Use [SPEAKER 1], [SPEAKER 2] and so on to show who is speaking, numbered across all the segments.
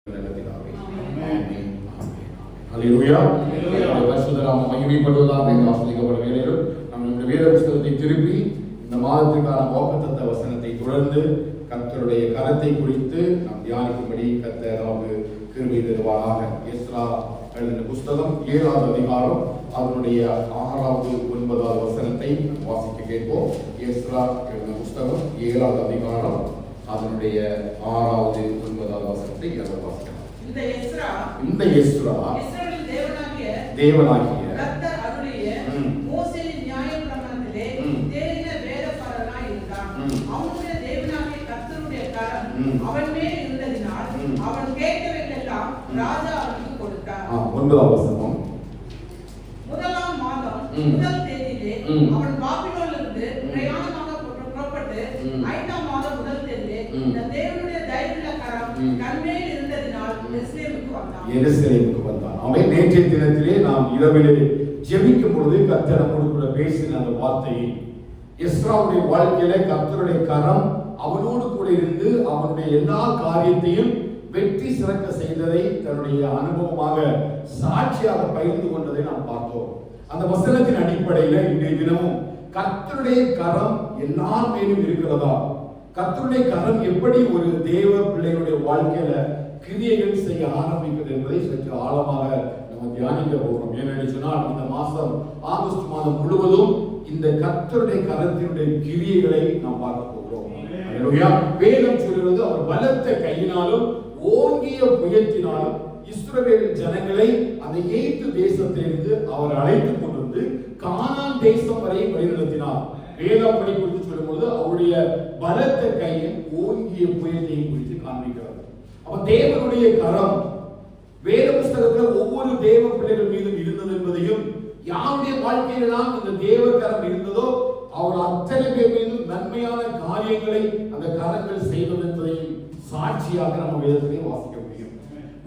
[SPEAKER 1] திருப்பி இந்த மாதத்துக்கான வாக்குத்தத்த வசனத்தை தொடர்ந்து கர்த்தருடைய கரத்தை குறித்து நாம் தியானிக்கும்படி கர்த்தர் நமக்கு கிருபை தருவாராக. எஸ்ரா எழுதின புஸ்தகம் 7வது அதிகாரம் அதனுடைய 6வது 9வது வசனத்தை வாசிக்க கேட்போம். எஸ்ரா எழுதின புஸ்தகம் 7வது அதிகாரம் அதனுடைய 6வது 9வது வசனத்தை வாசிக்கலாம். இந்த எஸ்ரா தேவனாகிய
[SPEAKER 2] கர்த்தர் அருளிய மோசேயின் நியாயப்பிரமாணத்திலே தேறின வேதபாரகனாய் இருந்தான். அவனுடைய தேவனாகிய கர்த்தருடைய கரம் அவன் மேல் இருந்ததினால் அவன் கேட்டவைகளெல்லாம் ராஜா அவனுக்கு கொடுத்தான்.
[SPEAKER 1] 9வது வசனம்.
[SPEAKER 2] முதலாம் மாதம் முதல் தேதியிலே அவன் பாபிலோனிலிருந்து பிரயாணமாக புறப்பட்டு 5ஆம் மாதம் முதல் தேதியிலே இந்த தேவனுடைய தயவுள்ள கரம் கண்மேல் இருந்ததினால்
[SPEAKER 1] எருசலேமுக்கு வந்தான். அவன் நேற்றைய தினத்திலே நாம் இரவிலே ஜெபிக்கும் பொழுது கர்த்தர் நம்மோடு கூட பேசின அந்த வார்த்தையை, எஸ்ராவுடைய வாழ்க்கையில கர்த்தருடைய கரம் அவனோடு கூட இருந்து அவனுடைய எல்லா காரியத்தையும் வெற்றி சிறக்க செய்ததை தன்னுடைய அனுபவமாக சாட்சியாக பகிர்ந்து கொண்டதை நாம் பார்த்தோம். அந்த வசனத்தின் அடிப்படையில இன்றைய தினமும் கர்த்தருடைய கரம் எல்லார் மேலும் இருக்கிறதா, கர்த்தருடைய கரம் எப்படி ஒரு தேவ பிள்ளைகளுடைய வாழ்க்கையில கிரியைகள் செய்ய ஆரம்பிக்கிறது என்பதை சற்று ஆழமாக நம்ம தியானிக்க போகிறோம். ஏனென்று சொன்னால் இந்த மாதம் ஆகஸ்ட் மாதம் முழுவதும் இந்த கர்த்தருடைய கரத்தினுடைய கிரியைகளை நாம் பார்க்க போகிறோம். வேதம் சொல்கிறது, அவர் பலத்த கையினாலும் ஓங்கிய புயத்தினாலும் இஸ்ரவேல் ஜனங்களை அந்த எகிப்து தேசத்திலிருந்து அவர் அழைத்துக் கொண்டு வந்து கானான் தேசம் வரை வழிநடத்தினார். வேதப்படி குறித்து சொல்லும்போது அவருடைய பலத்த கையின் ஓங்கிய புயத்தையும் குறித்து காண்பிக்கிறார். அப்ப தேவனுடைய கரம் வேத புஸ்தகத்தில் ஒவ்வொரு தேவ பிள்ளைகள் மீதும் இருந்தது என்பதையும், யாருடைய வாழ்க்கையிலாம் இந்த தேவ கரம் இருந்ததோ அவர் அத்தனை பேர் மீதும் நன்மையான காரியங்களை அந்த கரங்கள் செய்வது என்பதையும் சாட்சியாக நம்ம வேதத்திலே வாசிக்க முடியும்.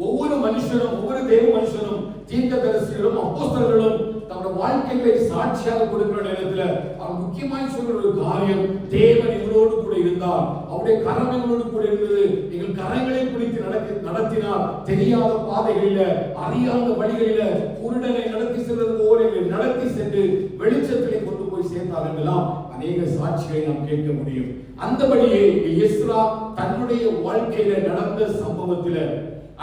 [SPEAKER 1] ஒவ்வொரு மனுஷனும், ஒவ்வொரு தேவ மனுஷனும், தீர்க்கதரிசிகளும் அப்போஸ்தலர்களும் தம்முடைய வாழ்க்கைகளை சாட்சியாக கொடுக்கிற நேரத்தில் அவர் முக்கியமாய் சொல்ற ஒரு காரியம், தேவன் எங்களோடு கூட இருந்தார், அவருடைய கரம் எங்களோடு கூட இருந்தது, எங்கள் கரங்களை பிடித்து நடத்தினார், தெரியாத பாதைகளில அறியாத வழிகளில குருடனை நடத்தி செல்வது போல எங்களை நடத்தி சென்று வெளிச்சத்திலே கொண்டு போய் சேர்த்தார் என்றெல்லாம் அநேக சாட்சிகளை நாம் கேட்க முடியும். அந்தபடியே எஸ்ரா தன்னுடைய வாழ்க்கையில நடந்த சம்பவத்தில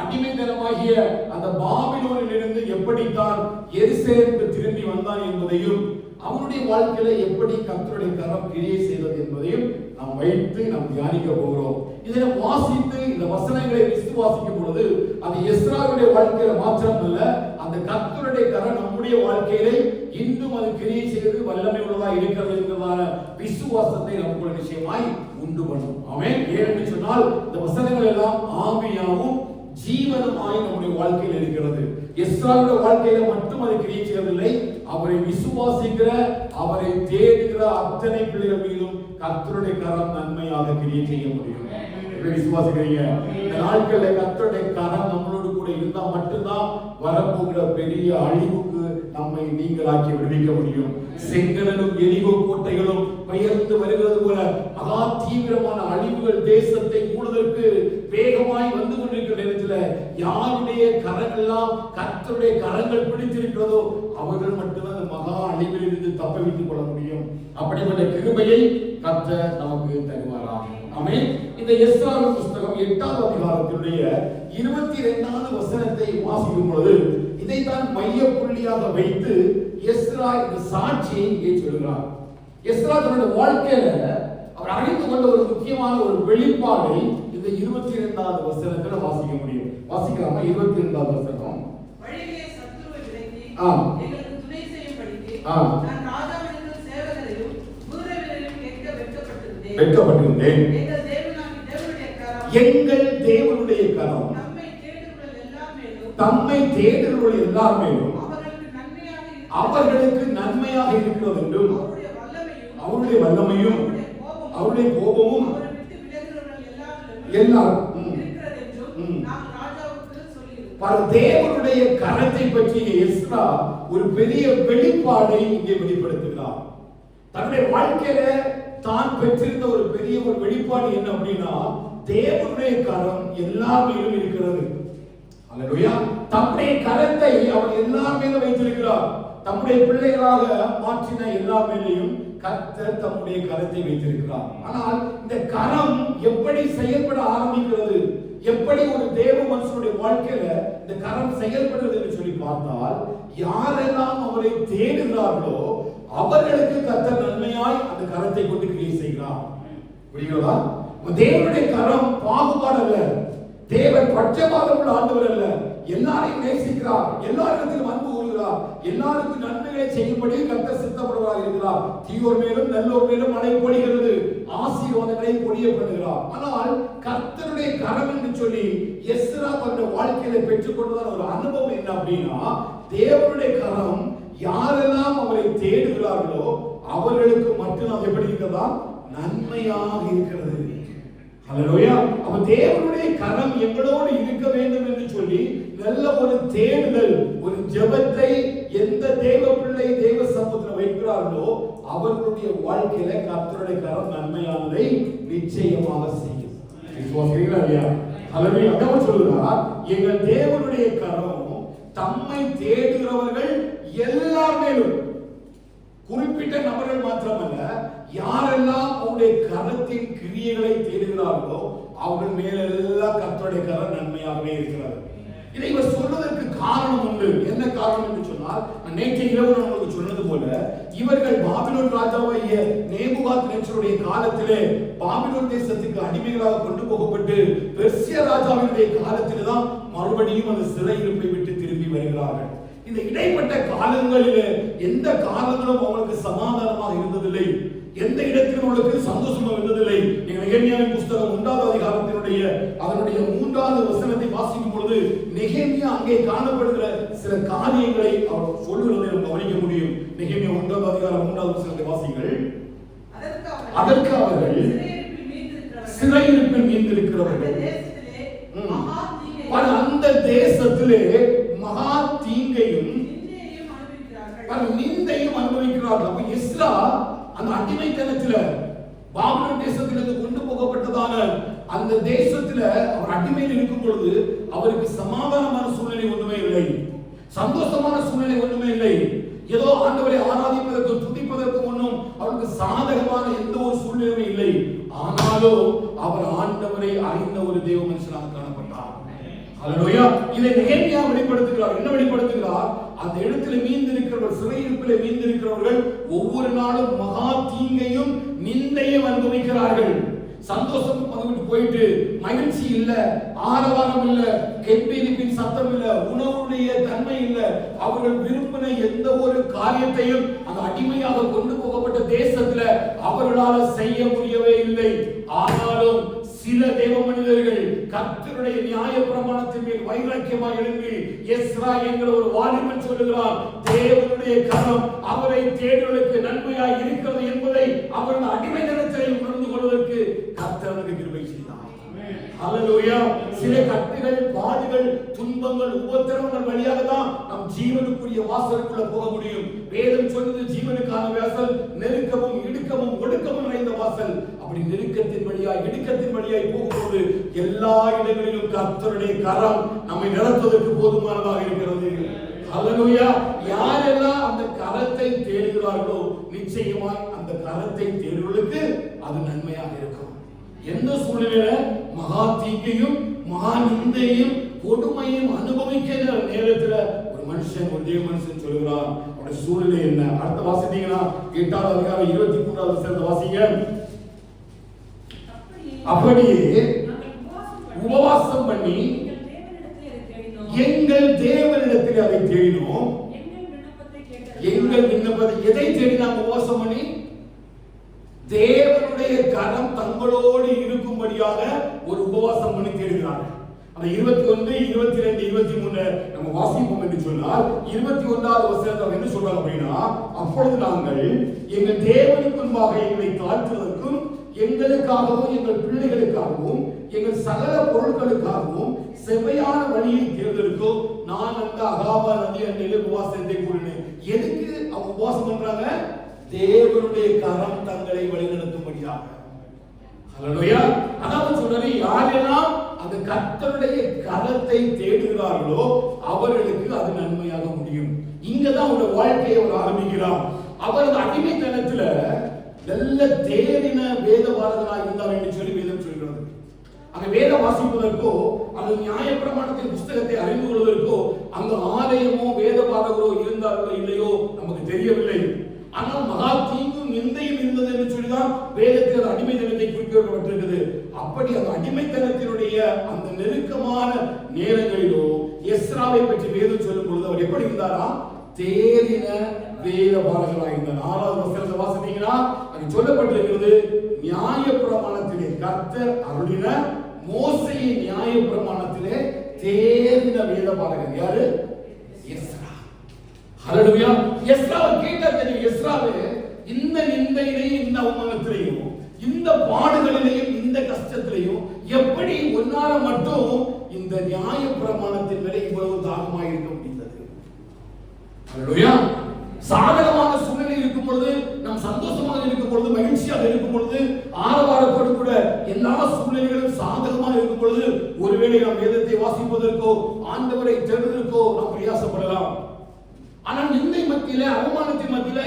[SPEAKER 1] அடிமைத்தனமாகிய அந்த பாபிலோனில் இருந்து எப்படித்தான் எருசலேமுக்கு திரும்பி வந்தான் என்பதையும், அவனுடைய வாழ்க்கையில எப்படி கர்த்தருடைய கரம் கிரியை செய்தது என்பதையும் நாம் வைத்து நாம் தியானிக்க போகிறோம். இதை வாசித்து இந்த வசனங்களை விசுவாசிக்கும் பொழுது அது எஸ்ராவுடைய வாழ்க்கையில மாத்திரமல்ல, அந்த கர்த்தருடைய கரம் நம்முடைய வாழ்க்கையிலே இன்னும் அது கிரியை செய்து வல்லமை உள்ளதா இருக்கிறது என்கிறதான விசுவாசத்தை நமக்கு நிச்சயமாய் உண்டு பண்ணும். ஆமென். ஏனென்று சொன்னால் இந்த வசனங்கள் எல்லாம் ஆவியாகவும் ஜீவனமாய் நம்முடைய வாழ்க்கையில் இருக்கிறது. எஸ்ராவுடைய வாழ்க்கையில மட்டும் அதை கிரியை செய்யவில்லை, அவரை விசுவாசிக்கிற, அவரை தேடுகிற அத்தனை பிள்ளைகள் மீதும் கர்த்தருடைய கரம் நன்மையாக கிரியை செய்ய முடியும். விசுவாசிக்கிறீங்க? இந்த நாட்கள்ல கர்த்தருடைய கரம் நம்மளோடு கூட இருந்தா மட்டும்தான் வரப்போகிற பெரிய அழிவுக்கு நம்மை நீங்களாக்கி விடுவிக்க முடியும். செங்கடலும் எரிகோ கோட்டைகளும் பெயர்ந்து வருகிறது போல மகா தீவிரமான அழிவுகள் தேசத்தை மூடுவதற்கு வேகமாய் வந்து கொண்டிருக்கிற நேரத்தில் யாருடைய கரங்களெல்லாம் கர்த்தருடைய கரங்கள் பிடித்திருக்கிறதோ அவர்கள் மட்டும்தான் அந்த மகா அழிவில் இருந்து தப்பிவித்துக் கொள்ள முடியும். அப்படிப்பட்ட கிருபையை கர்த்தர் நமக்கு தருவாராம். ஆமென். இந்த எஸ்ரா புஸ்தகம் 8வது அதிகாரத்தினுடைய 22வது வசனத்தை வாசிக்கும் பொழுது இதைத்தான் மைய புள்ளியாக வைத்து எஸ்ரா இந்த சாட்சியை இங்கே சொல்கிறார். எஸ்ரா தன்னுடைய வாழ்க்கையில அவர் அறிந்து கொண்ட ஒரு முக்கியமான ஒரு வெளிப்பாடை இந்த 22வது வசனத்துல வாசிக்க முடியும். வாசிக்கலாமா? 22வது வசனம்.
[SPEAKER 2] வழியிலே சத்துருவை விலக்கி எங்களுக்கு துணை செய்யும்படிக்கு நான் ராஜாவிடத்தில் சேவகரையும் குதிரைவீரரையும் கேட்க வெட்கப்பட்டிருந்தேன். எங்கள் தேவனுடைய கரம் தம்மை தேடுகிறவர்கள் எல்லார் மேலும் அவர்களுக்கு நன்மையாக இருக்கிறது என்றும், அவருடைய வல்லமையும் அவருடைய கோபமும் தேவனுடைய கரத்தை பற்றிய எஸ்ரா ஒரு பெரிய வெளிப்பாடை இங்கே வெளிப்படுத்துகிறார். தன்னுடைய வாழ்க்கையில தான் பெற்றிருந்த ஒரு பெரிய ஒரு வெளிப்பாடு என்ன அப்படின்னா, தேவனுடைய கரம் எல்லா மேலும் இருக்கிறது.
[SPEAKER 1] அல்லேலூயா. தம்முடைய கரத்தை அவர் எல்லார் மேலும் வைத்திருக்கிறார். தம்முடைய பிள்ளைகளாக மாற்றின எல்லார் மேலேயும் கர்த்தர் தம்முடைய கரத்தை வைத்திருக்கிறார். ஆனால் இந்த கரம் எப்படி செயல்பட ஆரம்பிக்கிறது, எப்படி ஒரு தேவ மனுஷனுடைய வாழ்க்கையில இந்த கரம் செயல்படுறது என்று சொல்லி பார்த்தால், யாரெல்லாம் அவரை தேடுகிறார்களோ அவர்களுக்கு கர்த்தர் நன்மையாய் அந்த கரத்தை கொண்டு கிரியை செய்கிறார். புரிகிறதா? தேவனுடைய கரம் பாகுபாடு அல்ல, தேவன் பட்சபாதம் உள்ள ஆண்டவர் அல்ல. எல்லாரையும் நேசிக்கிறார், எல்லாரிடத்திலும் அன்பு கூறுகிறார், எல்லாருக்கும் நன்மைகளை செய்யும்படி கர்த்தர் சித்தப்படுவதாக இருக்கிறார். தீயோர் மேலும் நல்லோர் மேலும் மழை பொழிகிறது, ஆசீர்வாதங்களை பொழிய பண்ணுகிறார். ஆனால் கர்த்தருடைய கரம் என்று சொல்லி எஸ்ரா தன்னுடைய வாழ்க்கையில பெற்றுக்கொண்டதான ஒரு அனுபவம் என்ன அப்படின்னா, தேவனுடைய கரம் யாரெல்லாம் அவரை தேடுகிறார்களோ அவர்களுக்கு மட்டும் அது எப்படி இருக்கிறதா, நன்மையாக இருக்கிறது. அல்லேலூயா. அப்ப தேவனுடைய கரம் எங்களோடு இருக்க வேண்டும் என்று சொல்லி நல்ல ஒரு தேடுதல், ஒரு ஜெபத்தை எந்த தேவ பிள்ளை தேவ சமூகத்தில் வைக்கிறார்களோ அவர்களுடைய வாழ்க்கையில கர்த்தருடைய கரம் நன்மையானதை நிச்சயமாக செய்யும். விசுவாசிக்கிறீங்களா இல்லையா? அல்லேலூயா. அதான் சொல்றார், எங்கள் தேவனுடைய கரம் தம்மை தேடுகிறவர்கள் எல்லார் மேலும், குறிப்பிட்ட நபர்கள் மாத்திரமல்ல, யாரெல்லாம் அவருடைய கரத்தின் கிரியைகளை தேடுகிறார்களோ அவர்கள் மேலெல்லாம் கர்த்தருடைய கரம் நன்மையாகவே இருக்கிறார். இதை இவர் சொல்வதற்கு காரணம் உண்டு. என்ன காரணம் என்று சொன்னால், நேற்று இரவு நான் உங்களுக்கு சொன்னது போல, இவர்கள் பாபிலோன் ராஜாவாகிய நேபுகாத்நேச்சருடைய காலத்திலே பாபிலோன் தேசத்துக்கு அடிமைகளாக கொண்டு போகப்பட்டு பெர்சிய ராஜாவினுடைய காலத்திலே தான் மறுபடியும் அந்த சிறை இருப்பை விட்டு திரும்பி வருகிறார்கள். இந்த இடைப்பட்ட காலங்களிலே எந்த காலங்களும் அவங்களுக்கு சமாதானமாக இருந்ததில்லை, எந்த இடத்திலும் அவளுக்கு சந்தோஷமாக இருந்ததில்லை. நெகேமியாவின் புஸ்தகம் 1வது அதிகாரத்தினுடைய அதனுடைய 3வது வசனத்தை வாசிக்கும் பொழுது நெகேமியா அங்கே காணப்படுகிற சில காரியங்களை அவர் சொல்லுவதை நாம் கவனிக்க முடியும். நெகேமியா 1வது அதிகாரம் 3வது வசனத்தை வாசிங்கள். அதற்கு அவர்கள் சிறையிருப்பில் மீந்திருக்கிறவர்கள் அந்த தேசத்திலே மகா தீங்கையும் நிந்தையும் அனுபவிக்கிறார்கள். அப்ப எஸ்ரா அந்த அடிமைத்தனத்துல பாபிலோன் தேசத்திலிருந்து கொண்டு போகப்பட்டதான அந்த தேசத்துல அவர் அடிமையில் இருக்கும் பொழுது அவருக்கு சமாதானமான சூழ்நிலை ஒன்றுமே இல்லை, சந்தோஷமான சூழ்நிலை ஒன்றுமே இல்லை. ஏதோ ஆண்டவரை ஆராதிப்பதற்கு துதிப்பதற்கு ஒன்றும் அவருக்கு சாதகமான எந்த ஒரு சூழ்நிலையும் இல்லை. ஆனாலும் அவர் ஆண்டவரை அறிந்த ஒரு தேவ மனுஷனாக காணப்பட்டார். அல்லேலூயா. இதை நெகேமியா வெளிப்படுத்துகிறார். என்ன வெளிப்படுத்துகிறார்? அந்த இடத்துல மீந்திருக்கிறவர்கள், சிறையிருப்பிலே மீந்திருக்கிறவர்கள் ஒவ்வொரு நாளும் மகா தீங்கையும் நிந்தையும் அனுபவிக்கிறார்கள். சந்தோஷம் பங்கிட்டு போயிட்டு மகிழ்ச்சி இல்ல, ஆரவாரம் இல்ல, கெம்பீரிப்பின் சத்தம் இல்ல, உணவுடைய தன்மை இல்ல. அவர்கள் விரும்பின எந்த ஒரு காரியத்தையும் அந்த அடிமையாக கொண்டு போகப்பட்ட தேசத்துல அவர்களால் செய்ய முடியவே இல்லை. ஆனாலும் சில தேவ மனிதர்கள் கர்த்தருடைய நியாய பிரமாணத்தின் மேல் வைராக்கியமாக எழும்பி, எஸ்ரா என்கிற ஒரு வாலிபன் சொல்லுகிறார், தேவனுடைய கரம் அவரை தேடுவதற்கு நன்மையாய் இருக்கிறது என்பதை அவர்கள் அடிமைத்தனத்தை உணர்ந்து கொள்வதற்கு கர்த்தருக்கு கிருபை செய்தார். அல்லேலூயா. சில கட்டுகள், பாடுகள், துன்பங்கள், உபத்திரவங்கள் வழியாக தான் நம் ஜீவனுக்குரிய வாசலுக்குள்ள போக முடியும். வேதம் சொல்லுது, ஜீவனுக்கான வாசல் நெருக்கமும் இடுக்கமும் ஒடுக்கமும் நிறைந்த வாசல். அப்படி நெருக்கத்தின் வழியாய் இடுக்கத்தின் வழியாய் போகும்போது எல்லா இடங்களிலும் கர்த்தருடைய கரம் நம்மை நடத்துவதற்கு போதுமானதாக இருக்கிறது. அல்லேலூயா. யாரெல்லாம் அந்த கரத்தை தேடுகிறார்களோ நிச்சயமாய் அந்த கரத்தை தேடுவதற்கு அது நன்மையாக இருக்கும். எந்த சூழ்நிலையில மகா தீங்கையும் மகா நிந்தையும் கொடுமையும் அனுபவிக்கிற நேரத்துல ஒரு மனுஷன், ஒரு தேவ மனுஷன் சொல்லுகிறார், அவருடைய சூழ்நிலை என்ன? அடுத்த வாசித்தீங்கன்னா 8வது அதிகாரம் 23வது வசனத்தை வாசிங்க. அப்படியே உபவாசம் பண்ணி எங்கள் தேவனிடத்தில் அதை தேடினோம். எங்கள் விண்ணப்பத்தை எதை தேடினாங்க? உபவாசம் பண்ணி தேவனுடைய கரம் தங்களோடு இருக்கும்படியாக ஒரு உபவாசம் பண்ணி தேடுகிறார்கள். அந்த 21, 22, 23 நம்ம வாசிப்போம் என்று சொன்னால் 21வது வசனத்தில் என்ன சொல்றாங்க அப்படின்னா, அப்பொழுது நாங்கள் எங்கள் தேவனுக்கு முன்பாக எங்களை தாழ்த்துவதற்கும் எங்களுக்காகவும் எங்கள் பிள்ளைகளுக்காகவும் எங்கள் சகல பொருட்களுக்காகவும் செவ்வையான வழியை தேர்ந்தெடுக்கும். நான் அந்த அகாபா நதி அண்டையிலே உபவாசத்தை கூறினேன். எதுக்கு அவங்க உபவாசம் பண்றாங்க? தேவனுடைய கரம் தங்களை வழிநடத்தும்படியாக. அல்லேலூயா. அதாவது சொல்றாரு, யாரெல்லாம் அந்த கர்த்தருடைய கரத்தை தேடுகிறார்களோ அவர்களுக்கு அது நன்மையாக முடியும். இங்கதான் அவருடைய வாழ்க்கையை அவர் ஆரம்பிக்கிறார். அவரது அடிமைத்தனத்துல நல்ல தேறின வேதபாரகனாக இருந்தார் என்று சொல்லி வேதம் சொல்கிறது. அந்த வேதம் வாசிப்பதற்கோ அல்லது நியாயப்பிரமாணத்தின் புஸ்தகத்தை அறிந்து கொள்வதற்கோ அங்க ஆலயமோ வேதபாரகரோ இருந்தார்களோ இல்லையோ நமக்கு தெரியவில்லை. ஆனால் மகா தீங்கும் நிந்தையும் இருந்தது என்று சொல்லிதான் வேதத்தில் அடிமைத்தனத்தை குறிப்பிடப்பட்டிருக்கிறது. அப்படி அந்த அடிமைத்தனத்தினுடைய அந்த நெருக்கமான நேரங்களிலோ எஸ்ராவை பற்றி வேதம் சொல்லும் பொழுது அவர் எப்படி இருந்தாரா? தேறின வேதபாரகராக இருந்தார். 6வது வசனத்தை வாசித்தீங்கன்னா அங்க சொல்லப்பட்டிருக்கிறது, நியாயப்பிரமாணத்திலே கர்த்தர் அருளின மோசேயின் நியாயப்பிரமாணத்திலே தேறின வேதபாரகர் யாரு? எஸ்ரா. ஹல்லேலூயா. எஸ்ராவை கேட்டா தெரியும். எஸ்ராவே இந்த நிந்தையிலையும் இந்த அவமானத்திலையும் இந்த பாடுகளிலையும் இந்த கஷ்டத்திலையும் எப்படி ஒன்னால மட்டும் இந்த நியாயப்பிரமாணத்தின் மேலே இவ்வளவு தாகமாக இருக்க முடிந்தது? ஹல்லேலூயா. சாதகமான சூழ்நிலை இருக்கும் பொழுது, நாம் சந்தோஷமாக இருக்கும் பொழுது, மகிழ்ச்சியாக இருக்கும் பொழுது, ஆரவாரத்தோடு கூட எல்லா சூழ்நிலைகளும் சாதகமாக இருக்கும் பொழுது ஒருவேளை நாம் வேதத்தை வாசிப்பதற்கோ ஆண்டவரை தேடுவதற்கோ நாம் பிரயாசப்படலாம். ஆனால் நிந்தை மத்தியில, அவமானத்தின் மத்தியில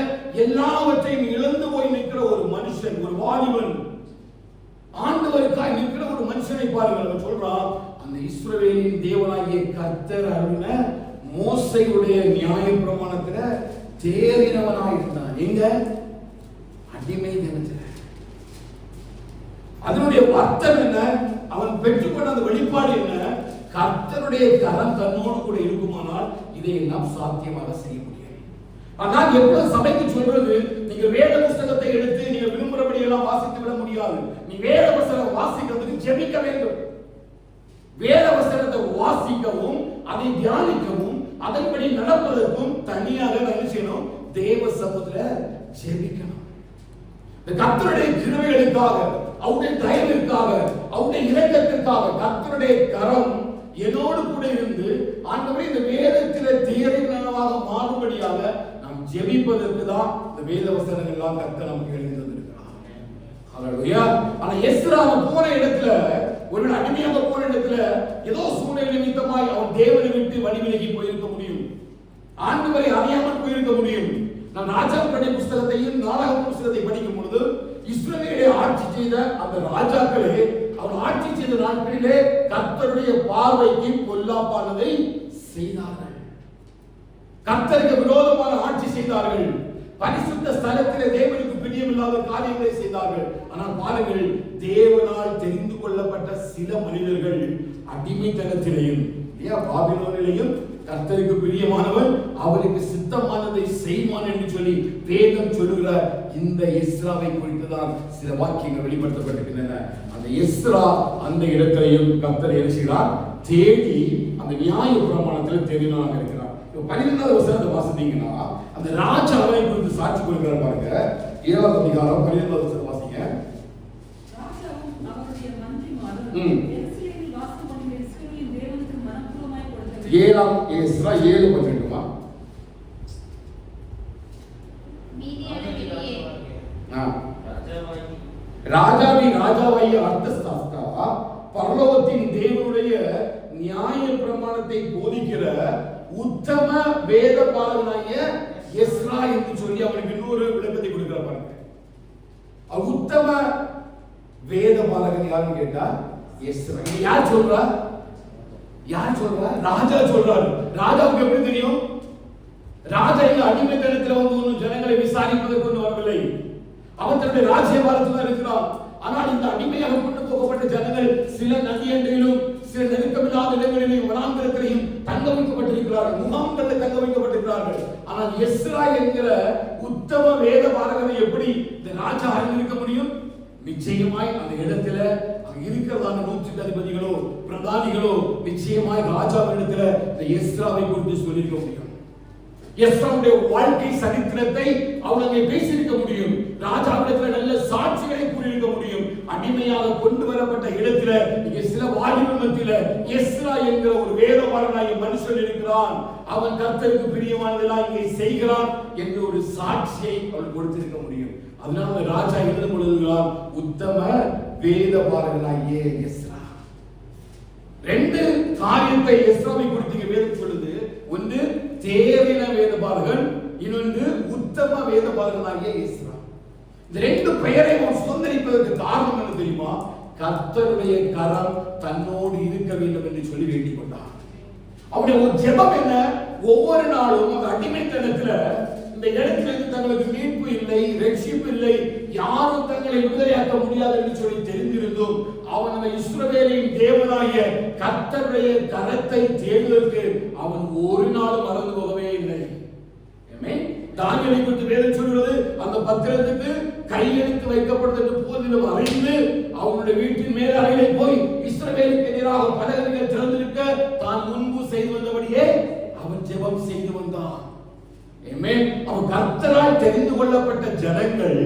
[SPEAKER 1] எல்லாவற்றையும் இழந்து போய் நிற்கிற ஒரு மனுஷன், ஒரு வாலிபன், ஆண்டவருக்காய் நிற்கிற ஒரு மனுஷனை பாருங்கள். அவர் சொல்றான், அந்த இஸ்ரவேலின் தேவனாகிய கர்த்தர் அருளின மோசேயுடைய நியாயப்பிரமாணத்துல தேறினவனாய் இருந்தான். எங்க? அடிமை தினத்துல. அதனுடைய அர்த்தம் என்ன? அவன் பெற்றுக்கொண்ட அந்த வெளிப்பாடு என்ன? கர்த்தருடைய கரம் தன்னோடு கூட இருக்குமானால் இதையெல்லாம் சாத்தியமாக செய்ய முடியும். ஆனால் எப்பொழுது சபைக்கு சொல்றது, நீங்க வேத புஸ்தகத்தை எடுத்து நீங்க விரும்புறபடி எல்லாம் வாசித்து விட முடியாது. நீ வேத புஸ்தகம் வாசிக்கிறதுக்கு ஜெபிக்க வேண்டும். வேத புஸ்தகத்தை வாசிக்கவும் அதை தியானிக்கவும் அதன்படி நடப்பதற்கும் தனியாக என்ன செய்யணும்? தேவ சமூகத்துல ஜெபிக்கணும். இந்த கர்த்தருடைய கிருபைகளுக்காக, அவருடைய தயவிற்காக, அவருடைய இரக்கத்திற்காக கர்த்தருடைய கரம் என்னோடு கூட இருந்து ஆண்டவரே இந்த வேதத்திலே தேறினவனாக மாறும்படியாக நாம் ஜெபிப்பதற்கு தான் இந்த வேத வசனங்கள் எல்லாம் கர்த்தர் நமக்கு எழுதி தந்திருக்கிறார். ஹல்லேலூயா. ஆனா எஸ்ரா போன இடத்துல, ஒரு அடிமையாக போன இடத்துல ஏதோ சூழ்நிலை நிமித்தமாய் அவன் தேவனை விட்டு வழி விலகி போயிருக்க முடியும். ஆண்டவரை அறியாமல் போயிருக்க முடியும். நான் ராஜாக்களுடைய புஸ்தகத்தையும் நாடக புஸ்தகத்தை படிக்கும் பொழுது இஸ்ரவேலை ஆட்சி செய்த அந்த ராஜாக்களே அவர் ஆட்சி செய்த நாட்களிலே கர்த்தருடைய பார்வைக்கு பொல்லாப்பானதை செய்தார்கள். கர்த்தருக்கு விரோதமான ஆட்சி செய்தார்கள். பரிசுத்த ஸ்தலத்திலே தேவனுக்கு பிரியமில்லாத காரியங்களை செய்தார்கள். ஆனால் பாருங்கள், தேவனால் தெரிந்து கொள்ளப்பட்ட சில மனிதர்கள் அடிமைத்தனத்திலேயும் பாபிலோனிலேயும் கர்த்தருக்கு பிரியமானவன், அவருக்கு சித்தமானதை செய்வான் என்று சொல்லி வேதம் சொல்லுகிற இந்த எஸ்ராவை குறித்துதான் சில வாக்கியங்கள் வெளிப்படுத்தப்பட்டிருக்கின்றன. அந்த எஸ்ரா அந்த இடத்திலையும் கர்த்தர் என்ன செய்கிறார்? தேடி அந்த நியாய பிரமாணத்தில் தெரிந்தவனாக இருக்கிறார். 12வது வசனத்தை வாசித்தீங்கன்னா அந்த ராஜா அவரை குறித்து சாட்சி கொடுக்கிறார் பாருங்க. 7வது அதிகாரம் 12வது வசனம் வாசிங்க.
[SPEAKER 3] ராஜாவும் அவருடைய மந்திரிமாரும் எருசலேமில் வாசம் பண்ணுகிற இஸ்ரவேலின் தேவனுக்கு மனப்பூர்வமாய் கொடுத்த
[SPEAKER 1] 7ஆம் எஸ்ரா 7:12மா? ராஜாவாகிய அர்த்தசாஸ்தா பரலோகத்தின் தேவனுடைய நியாய பிரமாணத்தை போதிக்கிற உத்தம வேத பாலகனாகிய எஸ்ரா என்று சொல்லி அவனுக்கு இன்னொரு விளக்கத்தை கொடுக்கிறார் பாருங்க. உத்தம வேத பாலகன் யாருன்னு கேட்டா எஸ்ரா. யார் சொல்றா? யார் சொல்றா? ராஜா சொல்றாரு. ராஜாவுக்கு எப்படி தெரியும்? ராஜா இங்க அடிமைத்தனத்தில் வந்து ஒன்றும் ஜனங்களை விசாரிப்பதற்கு ஒன்று வரவில்லை. அவன் தன்னுடைய ராஜ்யபாரத்தில் இருக்கிறான். ஆனால் இந்த அடிமையாக கொண்டு போகப்பட்ட ஜனங்கள் சில நதியண்டையிலும் சில நெருக்கமில்லாத இடங்களிலும் வனாந்திரத்திலையும் தங்க வைக்கப்பட்டிருக்கிறார்கள், முகாம்களில் தங்க வைக்கப்பட்டிருக்கிறார்கள். ஆனால் எஸ்ரா என்கிற உத்தம வேத பாரகனை எப்படி இந்த ராஜா அறிந்திருக்க முடியும்? நிச்சயமாய் அந்த இடத்துல இருக்கிறதான 108 அதிபதிகளோ பிரதானிகளோ நிச்சயமாய் ராஜாவிடத்துல இந்த எஸ்ராவை குறித்து சொல்லியிருக்க முடியும். எஸ்ராவுடைய வாழ்க்கை சரித்திரத்தை அவங்க பேசியிருக்க முடியும். ராஜாவிடத்தில் நல்ல சாட்சிகளை கூறியிருக்க முடியும். அடிமையாக கொண்டு வரப்பட்ட இடத்துல இங்க சில வாலிபர் மத்தியில எஸ்ரா என்கிற ஒரு வேதபாரகனாகிய மனுஷன் இருக்கிறான். அவன் கர்த்தருக்கு பிரியமானதெல்லாம் இங்கே செய்கிறான் என்று ஒரு சாட்சியை அவள் கொடுத்திருக்க முடியும். அதனால ராஜா எழுத பொழுதுகிறான், உத்தம வேதபாரகனாகிய எஸ்ரா. ரெண்டு காரியத்தை எஸ்ராவை குறித்து வேதம் சொல்லுது. ஒன்று தேறின வேதபாரகன், இன்னொன்று உத்தம வேதபாரகனாகிய எஸ்ரா. இந்த ரெண்டு பெயரை அவன் சுதந்திரிப்பதற்கு காரணம் என்ன தெரியுமா? கர்த்தருடைய கரம் தன்னோடு இருக்க வேண்டும் என்று சொல்லி வேண்டிக் கொண்டான். அவருடைய ஒரு ஜெபம் என்ன? ஒவ்வொரு நாளும் அந்த அடிமைத்தனத்துல இந்த இடத்திலிருந்து தங்களுக்கு மீட்பு இல்லை, ரட்சிப்பு இல்லை, யாரும் தங்களை விடுதலையாக்க முடியாது என்று சொல்லி தெரிந்திருந்தும் அவன் அந்த இஸ்ரவேலின் தேவனாகிய கர்த்தருடைய கரத்தை தேடுவதற்கு அவன் ஒரு நாள் மறந்து போகவே இல்லை. தானியேலை குறித்து வேதம் சொல்கிறது, அந்த பத்திரத்துக்கு கையெழுத்து வைக்கப்படுது என்று போதிலும் அறிந்து அவனுடைய வீட்டின் மேலாடையிலே போய் இஸ்ரவேலுக்கு எதிராக பலகணிகள் திறந்திருக்க தான் முன்பு செய்து வந்தபடியே அவன் ஜெபம் செய்து வந்தான். அவன் கர்த்தரால் தெரிந்து கொள்ளப்பட்ட ஜனங்கள்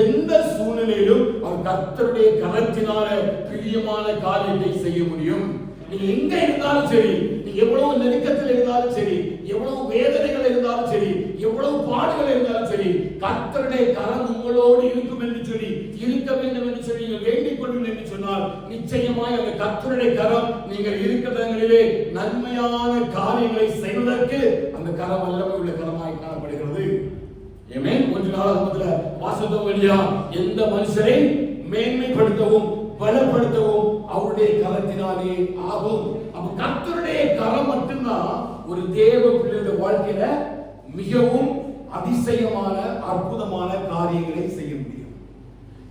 [SPEAKER 1] எந்த சூழ்நிலையிலும் அவன் கர்த்தருடைய கரத்தினால பிரியமான காரியத்தை செய்ய முடியும். நீங்க எங்க இருந்தாலும் சரி, நீங்க எவ்வளவு நெருக்கத்தில் இருந்தாலும் சரி, எவ்வளவு வேதனைகள் இருந்தாலும் சரி, எவ்வளவு பாடுகள் இருந்தாலும் சரி, கர்த்தருடைய கரம் உங்களோடு இருக்கும் என்று சொல்லி, இருக்க வேண்டும் என்று சொல்லி நீங்கள் வேண்டிக் கொள்ளுங்கள் என்று சொன்னால் நிச்சயமாய் அந்த கர்த்தருடைய கரம் நீங்கள் இருக்கிற நன்மையான காரியங்களை செய்வதற்கு அந்த கரம் வல்லமை உள்ள கரமாய் காணப்படுகிறது. கொஞ்ச நாளாக வாசத்தம் வழியா எந்த மனுஷரை மேன்மைப்படுத்தவும் பலப்படுத்தவும் அவருடைய கரத்தினாலே ஆகும். அப்ப கர்த்தருடைய கரம் மட்டும்தான் ஒரு தேவ பிள்ளையுடைய வாழ்க்கையில மிகவும் அதிசயமான அற்புதமான காரியங்களை செய்ய முடியும்.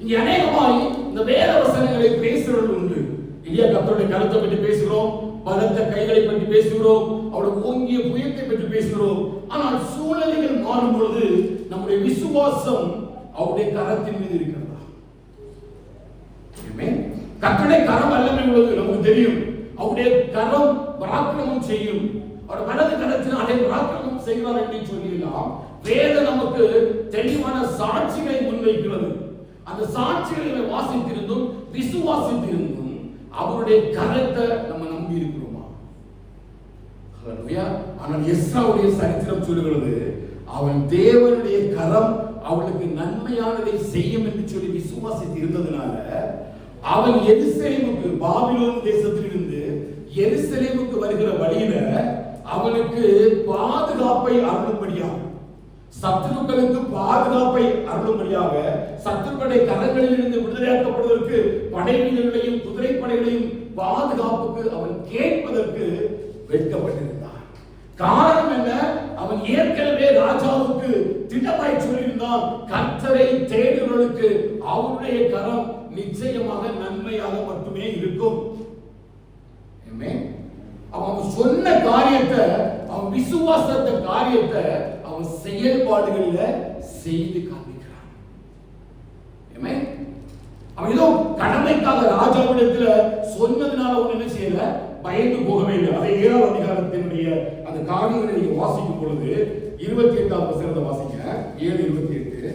[SPEAKER 1] இங்க அநேகமாய் இந்த வேத வசனங்களை பேசுறது உண்டு இல்லையா? கர்த்தருடைய கரத்தை பற்றி பேசுகிறோம், பலத்த கைகளை பற்றி பேசுகிறோம், அவருடைய ஓங்கிய புயத்தை பற்றி பேசுகிறோம். ஆனால் சூழ்நிலைகள் மாறும் பொழுது நம்முடைய விசுவாசம் அவருடைய கரத்தின் மீது இருக்கிறதா? கர்த்தருடைய கரம் வல்லமை உள்ளது நமக்கு தெரியும். அவருடைய கரம் பராக்கிரமம் செய்யும். அவர் வலது கரத்தினாலே பராக்கிரமம் செய்கிறார் என்று சொல்லிடலாம். வேதம் நமக்கு தெளிவான சாட்சிகளை முன்வைக்கிறது. அந்த சாட்சிகளை வாசித்திருந்தும் விசுவாசித்திருந்தும் அவருடைய கரத்தை நம்ம நம்பி இருக்கிறோமா? ஆனால் எஸ்ராவுடைய சரித்திரம் சொல்லுகிறது, அவன் தேவனுடைய கரம் அவளுக்கு நன்மையானதை செய்யும் என்று சொல்லி விசுவாசித்து இருந்ததுனால அவன் எருசலேமுக்கு, பாபிலோன் தேசத்திலிருந்து எருசலேமுக்கு வருகிற வழியில அவனுக்கு பாதுகாப்பை அருளும்படியாக, சத்துருக்களுக்கு பாதுகாப்பை அருளும்படியாக, சத்துருக்களுடைய கரங்களில் இருந்து விடுதலையாக்கப்படுவதற்கு படை வீரர்களையும் குதிரை படைகளையும் பாதுகாப்புக்கு அவன் கேட்பதற்கு வெட்கப்பட்டிருந்தான். காரணம் என்ன? அவன் ஏற்கனவே ராஜாவுக்கு திட்டமாய் சொல்லியிருந்தான், கர்த்தரை தேடுவதற்கு அவருடைய கரம் நிச்சயமாக நன்மையாக மட்டுமே இருக்கும். அவன் சொன்ன காரியத்தை, அவன் விசுவாசத்த காரியத்தை அவன் செயல்பாடுகளில செய்து காண்பிக்கிறான். அவன் ஏதோ கடமைக்காக ராஜாவிடத்துல சொன்னதுனால அவன் என்ன செய்யல, பயந்து போகவே இல்லை. அதை 7ஆம் அதிகாரத்தினுடைய அந்த காரியங்களை நீங்க வாசிக்கும் பொழுது 28ஆம் வசனத்தை வாசிங்க. 7:28.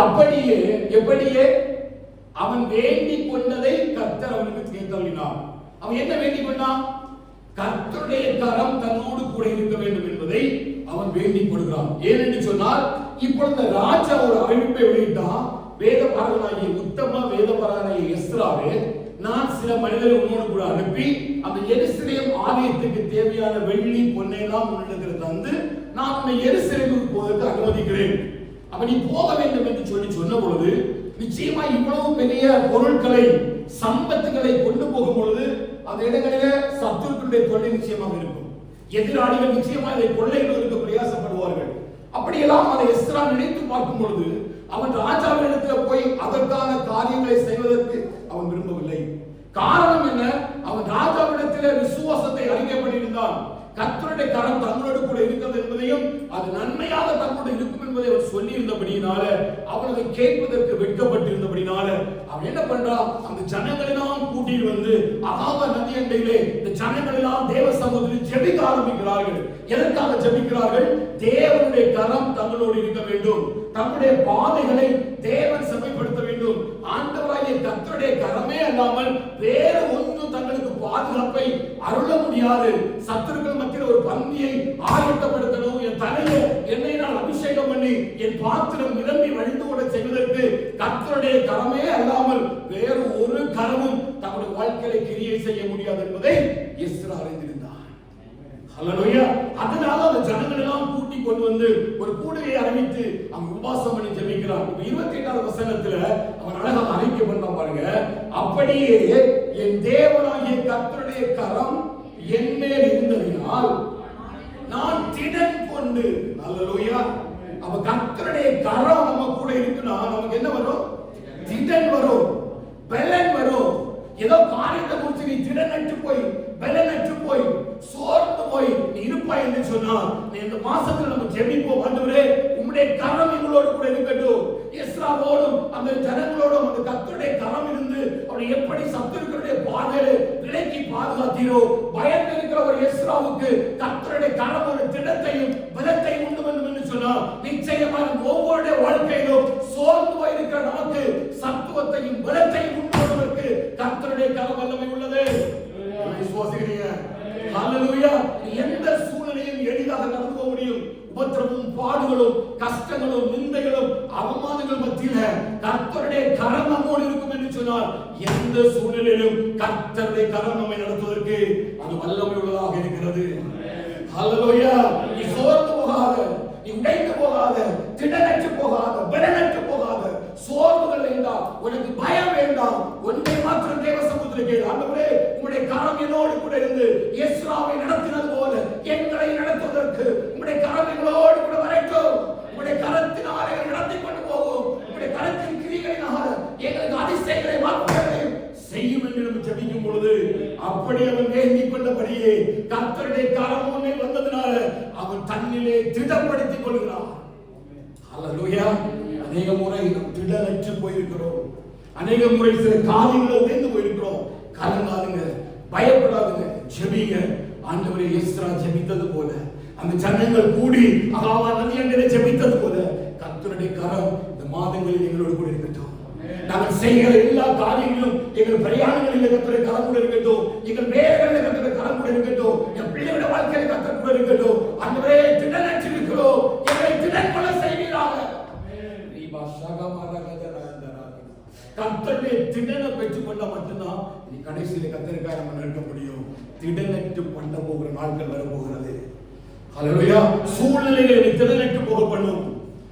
[SPEAKER 1] அப்படியே எப்படியே அவன் வேண்டிக் கொண்டதை கர்த்தர் அவனுக்கு தீர்த்தளினார். அவன் என்ன வேண்டிக் கொண்டான்? கர்த்தருடைய கரம் தன்னோடு கூட இருக்க வேண்டும் என்பதை அவன் வேண்டிக் கொள்கிறான். ஏனென்று சொன்னால், இப்பொழுது ராஜா ஒரு அறிவிப்பை வெளியிட்டான். வேதபாரகனாகிய உத்தம வேதபாரகனாகிய எஸ்ராவே, நான் சில மனிதரை உன்னோடு கூட அனுப்பி அந்த எருசலேம் ஆலயத்துக்கு தேவையான வெள்ளி பொன்னை எல்லாம் உன்னிடத்தில் தந்து நான் உன்னை எருசலேமுக்கு போவதற்கு அனுமதிக்கிறேன். அப்ப நீ போக வேண்டும் என்று சொல்லி சொன்ன பொழுது, நிச்சயமா இவ்வளவு பெரிய பொருட்களை சம்பத்துகளை கொண்டு போகும் பொழுது அந்த இடங்களிலே சத்துருக்களுடைய தொல்லை நிச்சயமாக இருக்கும். எதிராளிகள் நிச்சயமா இதை கொள்ளையிடுவதற்கு பிரயாசப்படுவார்கள். அப்படியெல்லாம் அதை எஸ்ரா நினைத்து பார்க்கும் பொழுது அவன் ராஜாவினிடத்தில் போய் அதற்கான காரியங்களை செய்வதற்கு அவன் விரும்பவில்லை. காரணம் என்ன? அவன் ராஜாவிடத்தில் விசுவாசத்தை அறிக்கைப்பட்டிருந்தான். கர்த்தருடைய கரம் தங்களோடு கூட இருக்கிறது என்பதையும் அது நன்மையாக தங்களோடு இருக்கும் என்பதை அவர் சொல்லி இருந்தபடியினால அவன் அதை கேட்பதற்கு வெட்கப்பட்டிருந்தபடினால அவன் என்ன பண்றான்? அந்த ஜனங்களெல்லாம் கூட்டிட்டு வந்து அகாபா நதி அண்டையிலே இந்த ஜனங்களெல்லாம் தேவ சமூகத்தில் ஜெபிக்க ஆரம்பிக்கிறார்கள். எதற்காக ஜெபிக்கிறார்கள்? தேவனுடைய கரம் தங்களோடு இருக்க வேண்டும், தங்களுடைய பாதைகளை தேவன் செம்மைப்படுத்த வேண்டும். ஆண்டவராகிய கர்த்தருடைய கரமே அல்லாமல் வேற ஒன்றும் தங்களுக்கு பாதுகாப்பை அருள முடியாது. சத்துருக்கள் மத்தியில் ஒரு பந்தியை ஆயத்தப்படுத்தணும், என் தலையை என்னை சொல்லி என் பாத்திரம் நிரம்பி வழிந்து ஓட செய்வதற்கு கர்த்தருடைய கரமே அல்லாமல் வேறு ஒரு கரமும் தம்முடைய வாழ்க்கையை கிரியை செய்ய முடியாது என்பதை எஸ்ரா அறிந்திருந்தார். ஹல்லேலூயா. அதனால அந்த ஜனங்கள் எல்லாம் கூட்டி கொண்டு வந்து ஒரு கூடையை அறிவித்து அவங்க உபவாசம் பண்ணி ஜெபிக்கிறான். 28வது வசனத்துல அவன் அழகாக அறிக்கை பண்ணான் பாருங்க. அப்படியே என் தேவனாகிய கர்த்தருடைய கரம் என் மேல் இருந்ததினால் நான் திடன் கொண்டு. ஹல்லேலூயா. அப்ப கர்த்தருடைய கரம் நம்ம கூட இருக்குன்னா நமக்கு என்ன வரும்? திடன் வரும், பலன் வரும். ஏதோ காரியத்தை குறித்து நீ திடனற்று போய் பலனற்று போய் சோர்ந்து போய் நீ இருப்பாய் என்று சொன்னால் நீ இந்த மாசத்துல நம்ம ஜெபிப்போம். ஆண்டவரே உம்முடைய கரம் எங்களோடு கூட இருக்கட்டும். எஸ்ராவோடும் அந்த ஜனங்களோடும் அந்த கர்த்தருடைய கரம் இருந்து அவனை எப்படி சத்துருக்களுடைய பாதையில விலக்கி பாதுகாத்தீரோ, பயந்து இருக்கிற ஒரு எஸ்ராவுக்கு கர்த்தருடைய கரம் ஒரு திடத்தையும் பலத்தையும் உண்டு வேண்டும் என்று சொன்னால் நிச்சயமாக ஒவ்வொரு வாழ்க்கையிலும் சோர்ந்து போய் இருக்கிற நமக்கு சத்துவத்தையும் பலத்தையும் உண்டு பண்ணுவதற்கு கர்த்தருடைய கரம் வல்லமை உள்ளது. விசுவாசிக்கிறீங்க? ஹல்லேலூயா. எந்த சூழ்நிலையும் எளிதாக கடந்து போக முடியும். உபத்திரமும் பாடுகளும் கஷ்டங்களும் நிந்தைகளும் அவமானங்கள் மத்தியில கர்த்தருடைய கரம் நம்மோடு இருக்கும் என்று சொன்னால் எந்த சூழ்நிலையிலும் கர்த்தருடைய கரம் நம்மை நடத்துவதற்கு அது வல்லமை உள்ளதாக இருக்கிறது. ஹல்லேலூயா. நீ சோர்ந்து போகாத, நீ உடைந்து போகாத, திடனற்று போகாத, பலனற்று போகாத, சோர்வுகள் வேண்டாம், உனக்கு பயம் வேண்டாம். ஒன்றை மாத்திரம் தேவ சமூகத்தில் கேள். ஆண்டவரே உம்முடைய கரம் என்னோடு கூட இருந்து எஸ்ராவை நடத்தினது போல எங்களை நடத்துவதற்கு உம்முடைய கரம் எங்களோடு கூட வரட்டும். உம்முடைய கரத்தினாலே நடத்தி கொண்டு போகும். உம்முடைய கரத்தின் கிரிகளினால எங்களுக்கு அதிசயங்களை மாற்றங்களையும் செய்யும் என்று நம்ம ஜெபிக்கும் பொழுது அப்படி அவன் வேண்டிக் கொண்டபடியே கர்த்தருடைய கரம் முன்னே வந்ததினால அவன் தன்னிலே திடப்படுத்திக் கொள்கிறான். ஹல்லேலூயா. அநேக முறை நாம் திடனற்று போயிருக்கிறோம். அநேக முறை சில காரியங்களை உடைந்து போயிருக்கிறோம். கலங்காதுங்க, பயப்படாதுங்க, ஜெபிங்க. ஆண்டவரே எஸ்ரா ஜெபித்தது போல அந்த ஜனங்கள் கூடி அகாவா நதி அண்டையிலே ஜெபித்தது போல கர்த்தருடைய கரம் இந்த மாதங்களில் எங்களோடு கூட இருக்கட்டும். நாங்கள் செய்கிற எல்லா காரியங்களும் எங்கள் பிரயாணங்களில் கர்த்தருடைய கரம் கூட இருக்கட்டும். எங்கள் வேலைகளில் கர்த்தருடைய கரம் கூட இருக்கட்டும். என் பிள்ளைகளுடைய வாழ்க்கையில் கர்த்தர் கூட இருக்கட்டும். ஆண்டவரே திடனற்று இருக்கிறோம், எங்களை திடன் கொள்ள செய்வீராக. கர்த்தருடைய திடனை பெற்றுக் கொண்ட மட்டும்தான் நீ கடைசியில கர்த்தருக்காக நம்ம நிற்க முடியும். திடனற்று பண்ண போகிற நாட்கள் வர போகிறது. ஹல்லேலூயா. சூழ்நிலைகளை என்னை திடனற்று போக பண்ணும்.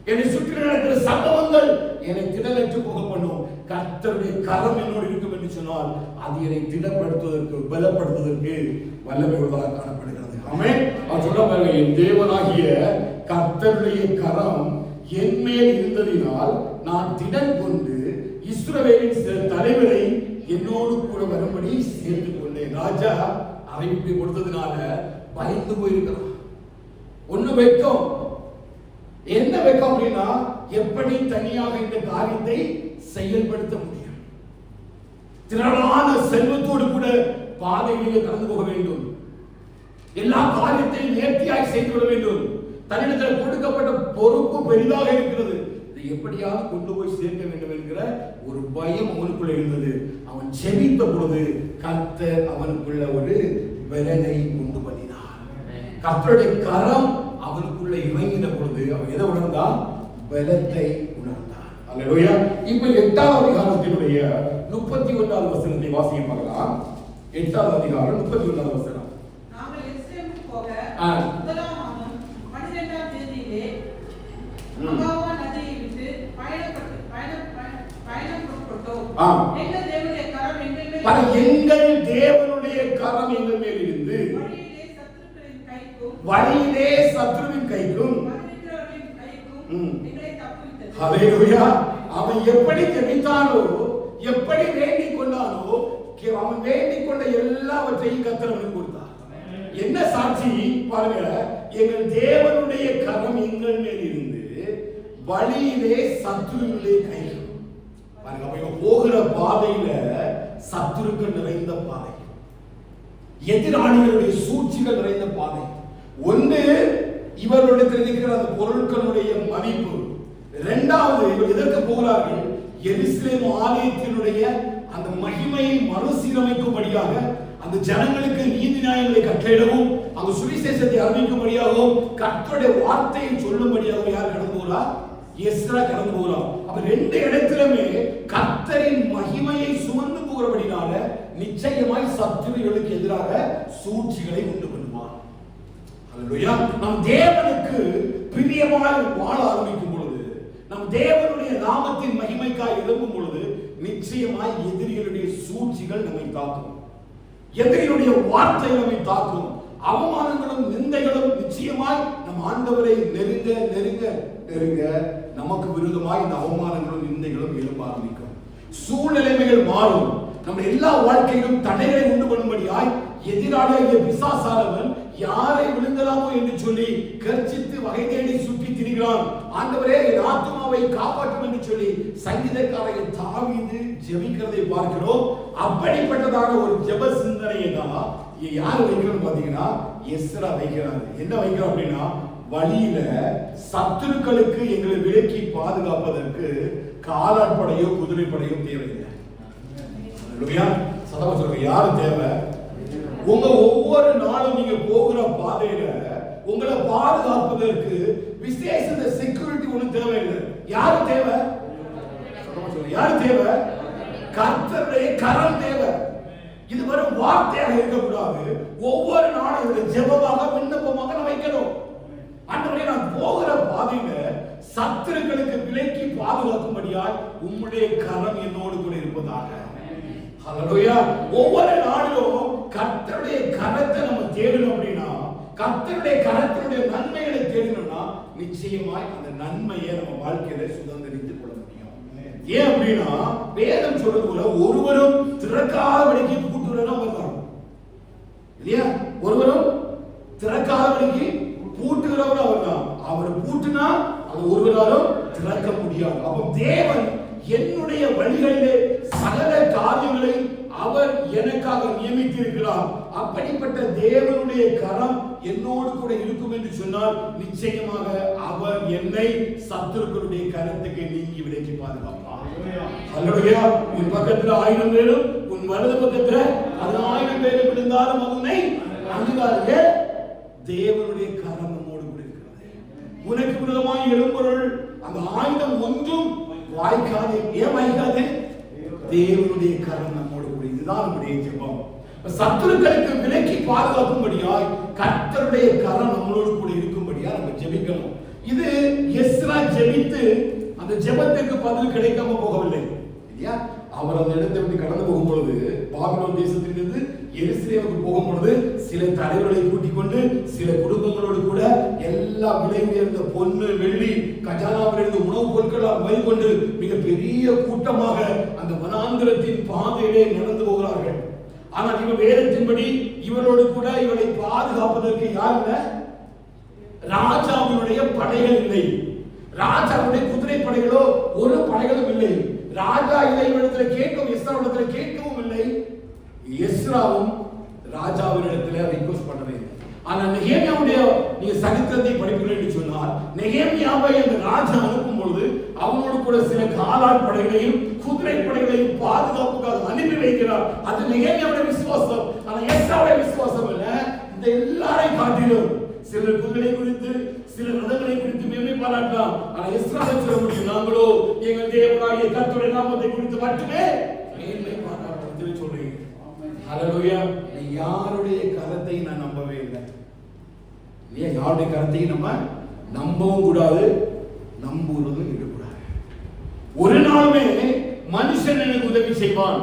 [SPEAKER 1] என்னை சுற்றி நடக்கிற சம்பவங்கள் என்னை திடனற்று போக பண்ணும். கர்த்தருடைய கரம் என்னோடு இருக்கும் என்று சொன்னால் அது என்னை திடப்படுத்துவதற்கு பலப்படுத்துவதற்கு வல்லமை உள்ளதாக காணப்படுகிறது. ஆமென். அவர் சொல்ல பாருங்க, என் தேவனாகிய கர்த்தருடைய கரம் என் மேல் இருந்ததினால் நான் திடன் கொண்டு இஸ்ரவேலின் சில தலைவரை என்னோடு கூட வரும்படி சேர்த்துக் கொண்டேன். ராஜா அறிவிப்பை கொடுத்ததுனால பயந்து போயிருக்கிறான். ஒண்ணு வெட்கம். என்ன வெட்கம் அப்படின்னா எப்படி தனியாக இந்த காரியத்தை செயல்படுத்த முடியும்? திரளான செல்வத்தோடு கூட பாதைகளிலே கடந்து போக வேண்டும். எல்லா காரியத்தையும் நேர்த்தியாய் செய்து விட வேண்டும். தன்னிடத்தில் கொடுக்கப்பட்ட பொறுப்பு பெரிதாக இருக்கிறது. இதை எப்படியாவது கொண்டு போய் சேர்க்க வேண்டும் என்கிற ஒரு பயம் அவனுக்குள்ள இருந்தது. அவன் ஜெபித்த பொழுது கர்த்தர் அவனுக்குள்ள ஒரு பலனை உண்டு பண்ணினார். கர்த்தருடைய கரம் அவனுக்குள்ள இறங்கின பொழுது அவன் எதை உணர்ந்தான்? பலத்தை உணர்ந்தான். அல்லேலூயா. இப்போ 8வது அதிகாரத்தினுடைய 31வது வசனத்தை வாசிக்க பார்க்கலாம். 8வது அதிகாரம் 31வது வசனம்.
[SPEAKER 2] நாங்கள் எருசலேமுக்கு போக முதலாம் மாதம் 12ஆம் தேதியிலே அகாவா நதியை விட்டு பயணம் புறப்பட்டோம். எங்கள் தேவனுடைய கரம் எங்கள் மேல் இருந்து வழியிலே சத்துருவின் கைக்கும் ஹல்லேலூயா. அவன் எப்படி ஜெபித்தானோ, எப்படி வேண்டிக் கொண்டானோ, அவன் வேண்டிக் கொண்ட எல்லாவற்றையும் கர்த்தர் அவனுக்கு கொடுத்தார். என்ன சாட்சி பாருங்க, எங்கள் தேவனுடைய கரம் எங்கள் மேல் இருந்து வழியிலே சத்துருவிலே கைக்கும். பாருங்க, அவன் போகிற பாதையில சத்துருக்கள் நிறைந்த பாதை, எதிராளிகளுடைய சூழ்ச்சிகள் நிறைந்த பாதை. ஒன்று, இவர்களுடைய இருக்கிற அந்த பொருட்களுடைய மதிப்பு. இரண்டாவது, இவர் எதற்கு போகிறார்கள்? எருசலேம் ஆலயத்தினுடைய அந்த மகிமையை மறுசீரமைக்கும்படியாக அந்த ஜனங்களுக்கு நீதி நியாயங்களை கட்டளையிடவும்
[SPEAKER 1] அங்க சுவிசேஷத்தை அறிவிக்கும்படியாகவும் கர்த்தருடைய வார்த்தையை சொல்லும்படியாகவும் யார் கடந்து போறா? எஸ்ரா கடந்து போறான். அப்ப ரெண்டு இடத்திலுமே கர்த்தரின் மகிமையை சுமந்து போகிறபடினால நிச்சயமாய் சத்துருக்களுக்கு எதிராக சூழ்ச்சிகளை உண்டு பண்ணுவார். அல்லேலூயா. நம் தேவனுக்கு பிரியமாய் வாழ ஆரம்பிக்கும் பொழுது, நம் தேவனுடைய நாமத்தின் மகிமைக்காய் எழும்பும் பொழுது நிச்சயமாய் எதிரிகளுடைய சூழ்ச்சிகள் நம்மை தாக்கும், எதிரிகளுடைய வார்த்தை நம்மை தாக்கும், அவமானங்களும் நிந்தைகளும் நிச்சயமாய் நம் ஆண்டவரை நெருங்க நெருங்க நெருங்க நமக்கு விரோதமாய் இந்த அவமானங்களும் நிந்தைகளும் எழும்ப ஆரம்பிக்கும். சூழ்நிலைமைகள் மாறும். நம்ம எல்லா வாழ்க்கையிலும் தடைகளை உண்டு பண்ணும்படியாய் எதிராளிய பிசாசானவன் யாரை விழுங்கலாமோ என்று சொல்லி கர்ச்சித்து வகை தேடி சுற்றி திரிகிறான். ஆண்டவரே என் ஆத்துமாவை காப்பாற்றும் என்று சொல்லி சங்கீதக்காரன் தாவீது ஜெபிக்கிறதை பார்க்கிறோம். அப்படிப்பட்டதான ஒரு ஜெப சிந்தனையை தான் யார் வைக்கிறோம் பாத்தீங்கன்னா எஸ்ரா வைக்கிறார். என்ன வைக்கிறோம் அப்படின்னா, வழியில சத்துருக்களுக்கு எங்களை விலக்கி பாதுகாப்பதற்கு காலாட்படையோ குதிரைப்படையோ தேவையில்லை. சதமா சொல்ற யாரு தேவை? உங்க ஒவ்வொரு நாளும் நீங்க போகிற பாதையில உங்களை பாதுகாப்பதற்கு விசேஷ செக்யூரிட்டி ஒண்ணு தேவையில்லை. யாரு தேவை? சதமா சொல்ற யாரு தேவை? கர்த்தருடைய கரம் தேவை. இது வெறும் வார்த்தையாக இருக்கக்கூடாது. ஒவ்வொரு நாளும் இதை ஜெபமாக விண்ணப்பமாக நான் வைக்கணும். ஆண்டவரே, நான் போகிற பாதையில சத்துருக்களுக்கு விலக்கி பாதுகாக்கும்படியாய் உம்முடைய கரம் என்னோடு கூட இருப்பதாக. ஹல்லேலூயா. ஒவ்வொரு நாளிலும் கர்த்தருடைய கரத்தை நம்ம தேடணும் அப்படின்னா, கர்த்தருடைய கரத்தினுடைய நன்மைகளை தேடணும்னா நிச்சயமாய் அந்த நன்மையை நம்ம வாழ்க்கையில சுதந்திரித்துக் கொள்ள முடியும். ஏன் அப்படின்னா வேதம் சொல்றது போல ஒருவரும் திறக்காதபடிக்கு பூட்டுறதுனா வருவாங்க இல்லையா? ஒருவரும் திறக்காதபடிக்கு பூட்டுகிறவர் அவர் தான். அவர் பூட்டுனா அது ஒருவராலும் திறக்க முடியாது. அப்ப தேவன் என்னுடைய வழிகளிலே சகல காரியங்களை அவர் எனக்காக நியமித்திருக்கிறார். அப்படிப்பட்ட தேவனுடைய கரம் என்னோடு கூட இருக்கும் என்று சொன்னால் நிச்சயமாக அவர் என்னை சத்துருக்களுடைய கரத்துக்கு நீங்கி விலக்கி பாதுகாப்பார். அல்லேலூயா. உன் பக்கத்துல 1000 பேரும் உன் வலது பக்கத்துல 1000 பேரும் இருந்தாலும் உன்னை அணுகாதே. தேவனுடைய கரம் நம்மோடு கூட இருக்கிறது. உனக்கு விரோதமாய் எழும்பொருள் அந்த ஆயுதம் ஒன்றும் வாய்க்காதே. ஏன் வாய்க்காதே? தேவனுடைய கரம் நம்மோடு கூட. இதுதான் நம்முடைய ஜெபம். சத்துருக்களுக்கு விலக்கி பாதுகாக்கும்படியாய் கர்த்தருடைய கரம் நம்மளோடு கூட இருக்கும்படியா நம்ம ஜெபிக்கணும். இது எஸ்ரா ஜெபித்து அந்த ஜெபத்துக்கு பதில் கிடைக்காம போகவில்லை இல்லையா? அவர் அந்த இடத்தை விட்டு கடந்து போகும்பொழுது, பாபிலோன் தேசத்திலிருந்து எருசலேமுக்கு போகும்பொழுது சில தலைவர்களை கூட்டிக் கொண்டு சில குடும்பங்களோடு கூட எல்லா விலை உயர்ந்த பொன்னு வெள்ளி கஜானாவிலிருந்து உணவுப் பொருட்களால் மேற்கொண்டு மிக பெரிய கூட்டமாக அந்த வனாந்திரத்தின் பாதையிலே நடந்து போகிறார்கள். ஆனால் இவர் வேதத்தின்படி இவரோடு கூட இவரை பாதுகாப்பதற்கு யார் இல்லை? ராஜாவினுடைய படைகள் இல்லை. ராஜாவுடைய குதிரை படைகளோ ஒரு படைகளும் இல்லை. ராஜா இவரிடத்தில் கேட்கவும் எஸ்ராவிடத்தில் கேட்கவும் இல்லை. எஸ்ராவும் ராஜாவினிடத்தில் ரிக்வெஸ்ட் பண்ணவே இல்லை. ஆனா நெகேமியாவுடைய நீங்க சரித்திரத்தை படிப்பீர்கள் என்று சொன்னால், நெகேமியாவை அந்த ராஜா அனுப்பும் பொழுது அவனோடு கூட சில காலாட் படைகளையும் குதிரை படைகளையும் பாதுகாப்புக்காக அனுப்பி வைக்கிறார். அது நெகேமியாவுடைய விசுவாசம். ஆனா எஸ்ராவுடைய விசுவாசம் இல்ல. இந்த எல்லாரையும் காட்டிலும் சிலர் குதிரை குறித்து சில ரதங்களை குறித்து மேன்மை பாராட்டலாம். ஆனா எஸ்ராவை சொல்ல முடியும், நாங்களோ எங்கள் தேவனாகிய கர்த்தருடைய நாமத்தை குறித்து மட்டுமே மேன்மை பாராட்டுறதுன்னு சொல்றீங்க. ஹல்லேலூயா. யாருடைய கரத்தை நான் நம்பவே இல்லை. யாருடைய கரத்தையும் நம்ம நம்பவும் கூடாது, நம்புவதும் இருக்கக்கூடாது. ஒரு நாளுமே மனுஷன் எனக்கு உதவி செய்வான்,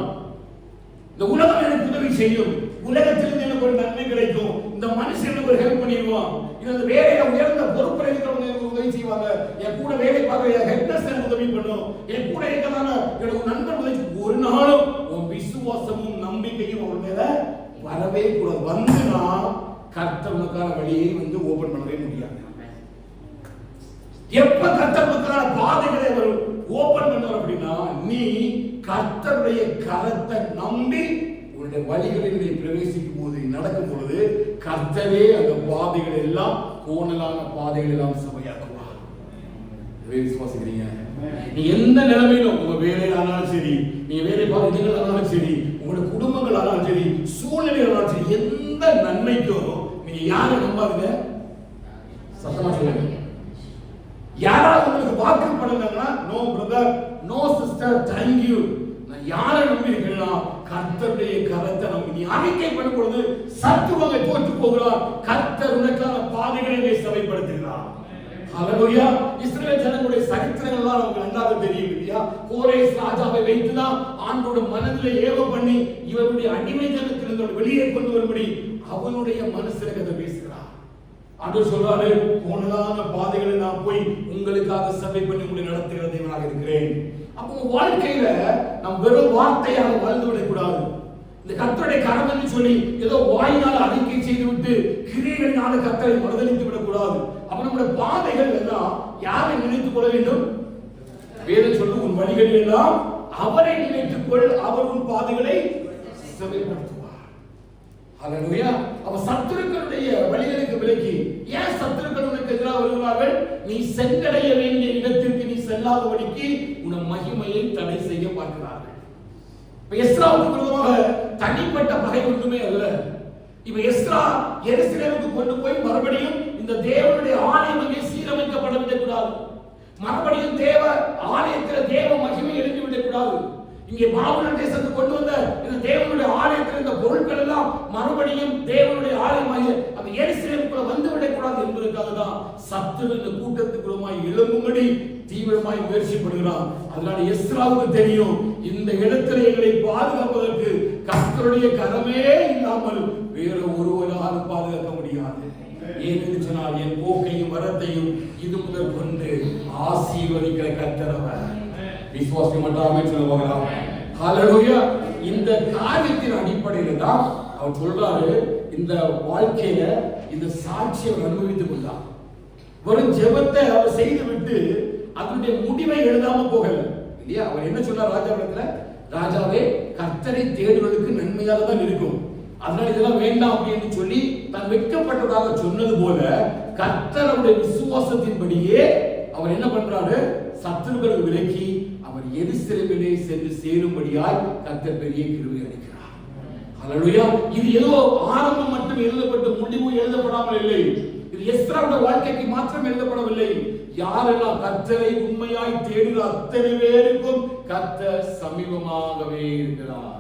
[SPEAKER 1] இந்த உலகம் எனக்கு உதவி செய்யும், உலகத்திலிருந்து எனக்கு ஒரு நன்மை கிடைக்கும், இந்த மனுஷன் எனக்கு ஒரு ஹெல்ப் பண்ணிடுவான், இந்த வேலையில உயர்ந்த பொறுப்பில் இருக்கிறவங்க எனக்கு உதவி செய்வாங்க, என் கூட வேலை பார்க்க ஹெட்னஸ் எனக்கு உதவி பண்ணும், என் கூட இருக்கிறதான எனக்கு நண்பர் உதவி. ஒரு நாளும் உன் விசுவாசமும் நம்பிக்கையும் அவன் மேல வரவே கூட வந்துனா கர்த்தனுக்கான வழியை வந்து ஓபன் பண்ணவே முடியாது. எப்ப கர்த்தனுக்கான பாதைகளை அவர் ஓபன் பண்ணார் அப்படின்னா, நீ கர்த்தருடைய கரத்தை நம்பி உன்னுடைய வழிகளில் பிரவேசிக்கும் போது நடக்கும் பொழுது கர்த்தரே அந்த பாதைகள் எல்லாம் கோணலான பாதைகள் எல்லாம் சபையாக்குவார். விசுவாசிக்கிறீங்க? நீ எந்த நிலைமையிலும் உங்க வேலையில் ஆனாலும் சரி, நீங்க வேலை பார்க்க ஆனாலும் சரி, உங்களோட குடும்பங்கள் ஆனாலும் சரி, சூழ்நிலை ஆனாலும் சரி, எந்த நன்மைக்கும் நீங்க யாரை நம்பாதுங்க? சத்தமா சொல்லுங்க. யாராவது உங்களுக்கு வாக்கு பண்ணுங்கன்னா, no brother, no sister, thank you. நான் யாரை நம்பி இருக்கேன்னா கர்த்தருடைய கரத்தை நம்பி. நீ அறிக்கை பண்ணும் பொழுது சத்துருவை தோற்று போகிறார். கர்த்தர் உனக்கான பாதைகளை சபைப்படுத்துகிறார். ஹல்லேலூயா. இஸ்ரவேல் ஜனங்களுடைய சரித்திரங்கள் எல்லாம் நமக்கு நன்றாக தெரியும் இல்லையா? கோரேஸ் ராஜாவை வைத்துதான் ஆண்டோட மனதிலே ஏவ பண்ணி இவருடைய அடிமைத்தனத்திலிருந்து வெளியே கொண்டு வரும்படி அவனுடைய மனசுல கதை பேசுகிறார். ஆண்டவர் சொல்றாரு, போனதான பாதைகளை நான் போய் உங்களுக்காக சபை பண்ணி உங்களை நடத்துகிற தேவனாக இருக்கிறேன். அப்போ உங்க வாழ்க்கையில நாம் வெறும் வார்த்தையாக வாழ்ந்து விடக்கூடாது. இந்த கர்த்தருடைய கரம் என்று சொல்லி ஏதோ வாயினால் அறிக்கை செய்து விட்டு கிரியைகளினால கர்த்தரை மறுதலித்து விடக்கூடாது. அப்ப நம்முடைய பாதைகள் எல்லாம் யாரை நினைத்துக் கொள்ள வேண்டும்? வேதம் சொல்லும், உன் வழிகளில் எல்லாம் அவரை நினைத்துக் கொள், அவர் உன் பாதைகளை செவைப்படுத்துவார். ஹல்லேலூயா. அப்ப சத்துருக்களுடைய வழிகளுக்கு விலக்கி, ஏன் சத்துருக்கள் உனக்கு எதிராக வருகிறார்கள்? நீ சென்றடைய வேண்டிய இடத்திற்கு நீ செல்லாதபடிக்கு உன் மகிமையை தடை செய்ய பார்க்கிறார்கள். எஸ்ராவுக்கு விரோதமாக தனிப்பட்ட பகை ஒன்றுமே அல்ல. இப்ப எஸ்ரா எருசலேமுக்கு கொண்டு போய் மறுபடியும் இந்த தேவனுடைய ஆலயம் அங்கே சீரமைக்கப்பட விடக்கூடாது. மறுபடியும் தேவ ஆலயத்தில் தேவ மகிமை எழுப்பி விடக்கூடாது. இங்கே பாபிலோன் தேசத்துக்கு கொண்டு வந்த இந்த தேவனுடைய ஆலயத்தில் இந்த பொருட்கள் எல்லாம் மறுபடியும் தேவனுடைய ஆலயமாகிய அந்த எருசலேமுக்குள்ள வந்து விடக்கூடாது என்பதற்காக தான் சத்துரு இந்த கூட்டத்துக்குள்ளமாய் எழும்பும்படி தீவிரமாய் முயற்சிப்படுகிறான். அதனால எஸ்ராவுக்கு தெரியும், இந்த இடத்துல எங்களை பாதுகாப்பதற்கு கர்த்தருடைய கரமே இல்லாமல் வேற ஒருவராலும் பாதுகாக்க முடியாது. ஏனென்று சொன்னால் என் போக்கையும் வரத்தையும் இது முதல் கொண்டு ஆசீர்வதிக்கிற கர்த்தரவர். விசுவாசம் மட்டுமே சொல்லுவாங்க. ஹல்லேலூயா. இந்த காரியத்தின் அடிப்படையில் தான் அவர் சொல்றாரு, இந்த வாழ்க்கையில இந்த சாட்சியை அனுபவித்துக் கொண்டார். ஒரு ஜெபத்தை அவர் செய்து விட்டு அதனுடைய முடிவை எழுதாம போகல இல்லையா? அவர் என்ன சொன்னார் ராஜாவிடத்துல? ராஜாவே, கர்த்தரை தேடுவதற்கு நன்மையாக தான் இருக்கும், அதனால இதெல்லாம் வேண்டாம் அப்படின்னு சொல்லி தான் வெட்கப்பட்டதாக சொன்னது போல கர்த்தருடைய விசுவாசத்தின்படியே அவர் என்ன பண்றாரு? சத்துருக்களை விலக்கி அவர் எருசலேமிலே சென்று சேரும்படியாய் கர்த்தர் பெரிய கிருபை அளிக்கிறார். ஹல்லேலூயா. இது ஏதோ ஆரம்பம் மட்டும் எழுதப்பட்டு முடிவு எழுதப்படாமல் இல்லை. இது எஸ்ராவுடைய வாழ்க்கைக்கு மாத்திரம் எழுதப்படவில்லை. யாரெல்லாம் கர்த்தரை உண்மையாய் தேடுகிற அத்தனை பேருக்கும் கர்த்தர் சமீபமாகவே இருக்கிறார்.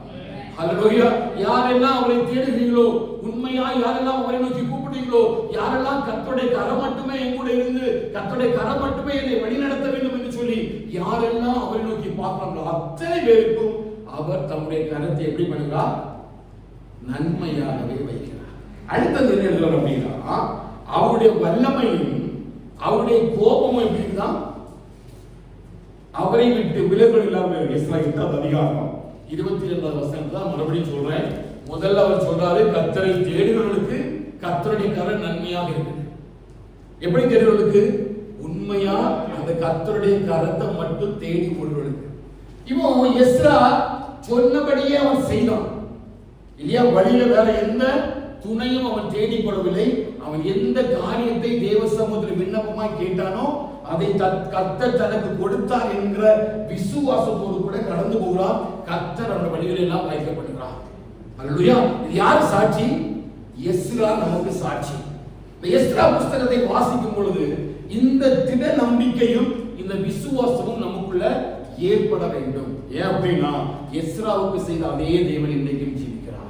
[SPEAKER 1] ஹல்லேலூயா. யாரெல்லாம் அவரை தேடுகிறீர்களோ, உண்மையாய் யாரெல்லாம் அவரை நோக்கி கூப்பிடுறீங்களோ, யாரெல்லாம் கர்த்தருடைய கரம் மட்டுமே என் கூட இருந்து கர்த்தருடைய கரம் மட்டுமே என்னை வழிநடத்த வேண்டும் என்று சொல்லி யாரெல்லாம் அவரை நோக்கி பார்க்கிறாங்களோ அத்தனை பேருக்கும் அவர் தம்முடைய கரத்தை எப்படி பண்ணுகிறார்? நன்மையாகவே வைக்கிறார். அடுத்தது என்ன எழுதுறார் அப்படின்னா, அவருடைய வல்லமையும் அவருடைய கோபமும் எப்படின்னா அவரை விட்டு விலகல் இல்லாமல். எஸ்ரா 8வது அதிகாரம் 22வது வசனம் தான் மறுபடியும் சொல்றேன். முதல்ல அவர் சொல்றாரு, கர்த்தரை தேடுகிறவர்களுக்கு கர்த்தருடைய கரம் நன்மையாக இருக்குது. எப்படி தேடுகிறவர்களுக்கு? உண்மையா அந்த கர்த்தருடைய கரத்தை மட்டும் தேடி கொள்வர்களுக்கு. இவன் எஸ்ரா சொன்னபடியே அவன் செய்தான் இல்லையா? வழியில வேற எந்த துணையும் அவன் தேடிப்படவில்லை. அவன் எந்த காரியத்தை தேவ சமூகத்தில் விண்ணப்பமாய் கேட்டானோ அதை கர்த்தர் தனக்கு கொடுத்தார் என்கிற விசுவாசத்தோடு கூட கடந்து போகிறான். கர்த்தர் அவருடைய வழிகளில் எல்லாம் வைக்கப்படுகிறார். அல்லேலூயா. இது யார் சாட்சி? எஸ்ரா நமக்கு சாட்சி. இந்த எஸ்ரா புஸ்தகத்தை வாசிக்கும் பொழுது இந்த திட நம்பிக்கையும் இந்த விசுவாசமும் நமக்குள்ள ஏற்பட வேண்டும். ஏன் அப்படின்னா எஸ்ராவுக்கு செய்த அதே தேவன் இன்றைக்கும் ஜீவிக்கிறார்.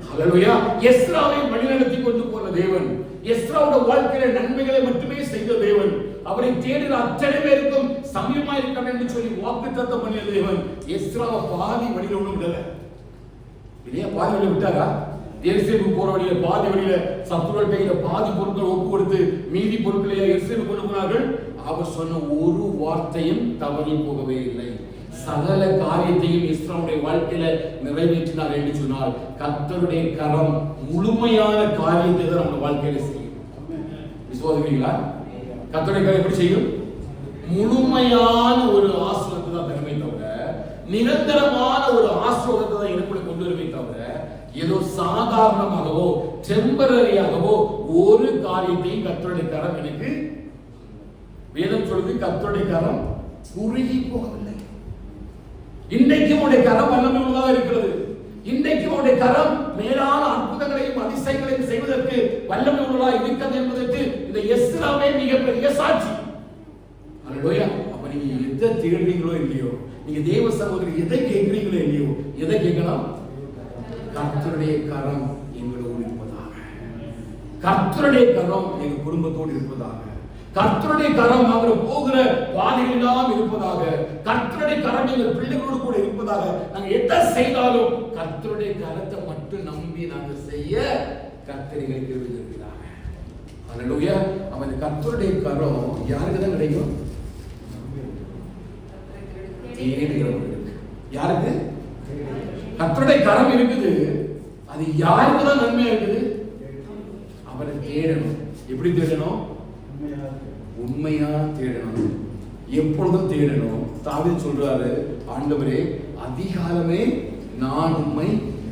[SPEAKER 1] ஹல்லேலூயா. எஸ்ராவை வழிநடத்தி கொண்டு போன தேவன், எஸ்ராவுடைய வாழ்க்கையில நன்மைகளை மட்டுமே செய்த தேவன், அவரை தேடுகிற அத்தனை பேருக்கும் சமயமா இருக்க என்று சொல்லி வாக்குத்தத்தம் பண்ணிய தேவன் எஸ்ராவை பாதி வழியில ஒண்ணு விடல இல்லையா? பாதி வழியில விட்டாரா? எருசலேமுக்கு போற வழியில பாதி வழியில சத்துருக்கள் கையில பாதி பொருட்களை ஒப்பு கொடுத்து மீதி பொருட்களை எருசலேமுக்கு கொண்டு போனார்கள். அவர் சொன்ன ஒரு வார்த்தையும் தவறி போகவே இல்லை. சகல காரியத்தையும் எஸ்ராவுடைய வாழ்க்கையில நிறைவேற்றினார் என்று சொன்னால் கர்த்தருடைய கரம் முழுமையான காரியத்தை தான் நம்ம வாழ்க்கையில செய்யும். விசுவாசிக்கிறீங்களா? கர்த்தருடைய கரம் எப்படி செய்யும்? முழுமையான ஒரு ஆசீர்வாதத்தை தான் தருமே தவிர, நிரந்தரமான ஒரு ஆசீர்வாதத்தை தான் எனக்குள்ள கொண்டு வருமே தவிர, ஏதோ சாதாரணமாகவோ டெம்பரரியாகவோ ஒரு காரியத்தையும் கர்த்தருடைய கரம் எனக்கு, வேதம் சொல்லுது கர்த்தருடைய கரம் குறுகி போகவில்லை. இன்றைக்கு உடைய கரம் வல்லமை உள்ளதாக இருக்கிறது. இன்றைக்கு அவருடைய கரம் மேலான அற்புதங்களையும் அதிசயங்களையும் செய்வதற்கு வல்லமை உள்ளதா இருக்கிறது என்பதற்கு இந்த எஸ்ராவே மிகப்பெரிய சாட்சி. அல்லேலூயா. அப்ப நீங்க எதை தேடுறீங்களோ இல்லையோ, நீங்க தேவ சகோதரி எதை கேட்கிறீங்களோ இல்லையோ, எதை கேட்கலாம்? கர்த்தருடைய கரம் எங்களோடு இருப்பதாக, கர்த்தருடைய கரம் எங்க குடும்பத்தோடு இருப்பதாக, கர்த்தருடைய கரம் நாங்கள் போகிற பாதையெல்லாம் இருப்பதாக, கர்த்தருடைய கரம் எங்கள் பிள்ளைகளோடு கூட இருப்பதாக. நாங்க எதை செய்தாலும் கர்த்தருடைய கரத்தை மட்டும் நம்பி நாங்கள் செய்ய கர்த்தர்களுக்கு இருக்கிறாங்க. அல்லேலூயா. அவன் கர்த்தருடைய கரம் யாருக்கு தான் கிடைக்கும்? தேடுகிறவர்களுக்கு. யாருக்கு கர்த்தருடைய கரம் இருக்குது? அது யாருக்கு தான் நன்மையா இருக்குது? அவரை தேடணும். எப்படி தேடணும்? உண்மையா தேடணும், எப்பொழுதும் தேடணும். தாவீது சொல்றாரு, ஆண்டவரே அதிகாலமே நான் உம்மை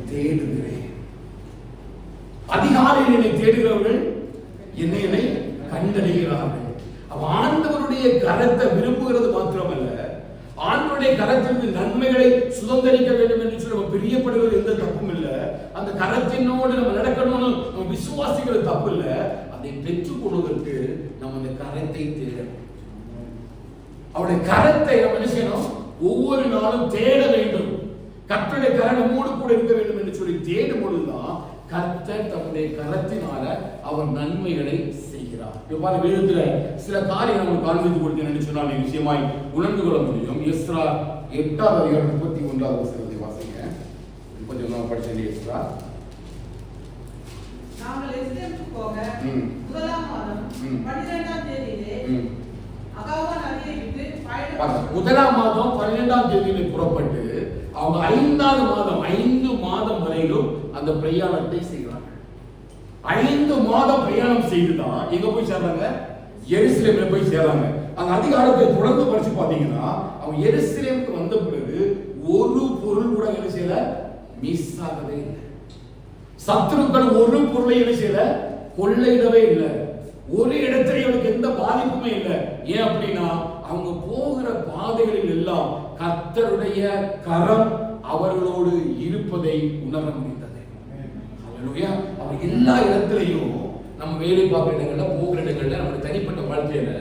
[SPEAKER 1] தேடுகிறேன். அதிகாலையில் என்னை தேடுகிறவர்கள் என்னை கண்டடைகிறார்கள். ஆண்டவருடைய கரத்தை விரும்புகிறது மாத்திரமல்ல, ஆண்டவருடைய கரத்திலிருந்து நன்மைகளை சுதந்திரிக்க வேண்டும் என்று சொல்லி நம்ம பிரியப்படுவது எந்த தப்பும் இல்லை. அந்த கரத்தினோடு நம்ம நடக்கணும்னு நம்ம விசுவாசிக்கிறது தப்பு இல்லை. அதை பெற்றுக் கொள்வதற்கு நம்ம அந்த கரத்தை தேடணும். அவருடைய கரத்தை நம்ம என்ன செய்யணும்? ஒவ்வொரு நாளும் தேட வேண்டும். கர்த்தருடைய கரம் நம்மோடு கூட இருக்க வேண்டும் என்று சொல்லி தேடும் பொழுதுதான் கர்த்தர் தம்முடைய கரத்தினால அவர் நன்மைகளை செய்கிறார். இவ்வாறு வேதத்துல சில காரியம் நம்ம காண்பித்து கொடுத்தேன் சொன்னால் நிச்சயமாய் உணர்ந்து கொள்ள முடியும். எஸ்ரா 8வது அதிகாரம் 31வது வசனத்தை வாசிங்க. 31 படிச்சேன். எஸ்ரா
[SPEAKER 2] நாங்கள் எஸ்ரேலுக்கு போக முதலாம் மாதம் 12ஆம் தேதியிலே அகாவா நதியை விட்டு
[SPEAKER 1] முதலாம் மாதம் 12ஆம் தேதியிலே புறப்பட்டு அவங்க 5 மாதம் வரையிலும் அந்த பிரயாணத்தை செய்கிறாங்க. 5 மாதம் பிரயாணம் செய்துதான் எங்க போய் சேர்றாங்க? எருசலேம்ல போய் சேர்றாங்க. அந்த அதிகாரத்தை தொடர்ந்து படிச்சு பாத்தீங்கன்னா அவங்க எருசலேமுக்கு வந்த பிறகு ஒரு பொருள் கூட என்ன செய்யல, மிஸ் ஆகவே இல்லை. சத்துருக்கள் ஒரு பொருளை என்ன செய்யல, கொள்ளையிடவே இல்லை. ஒரு இடத்துல இவனுக்கு எந்த பாதிப்புமே இல்லை. ஏன் அப்படின்னா அவங்க போகிற பாதைகளில் எல்லாம் கர்த்தருடைய கரம் அவர்களோடு இருப்பதை உணர முடிந்தது. அல்லேலூயா. அவர் எல்லா இடத்திலையும் நம்ம வேலை பார்க்கிற இடங்கள்ல, போகிற இடங்கள்ல, நம்முடைய தனிப்பட்ட வாழ்க்கையில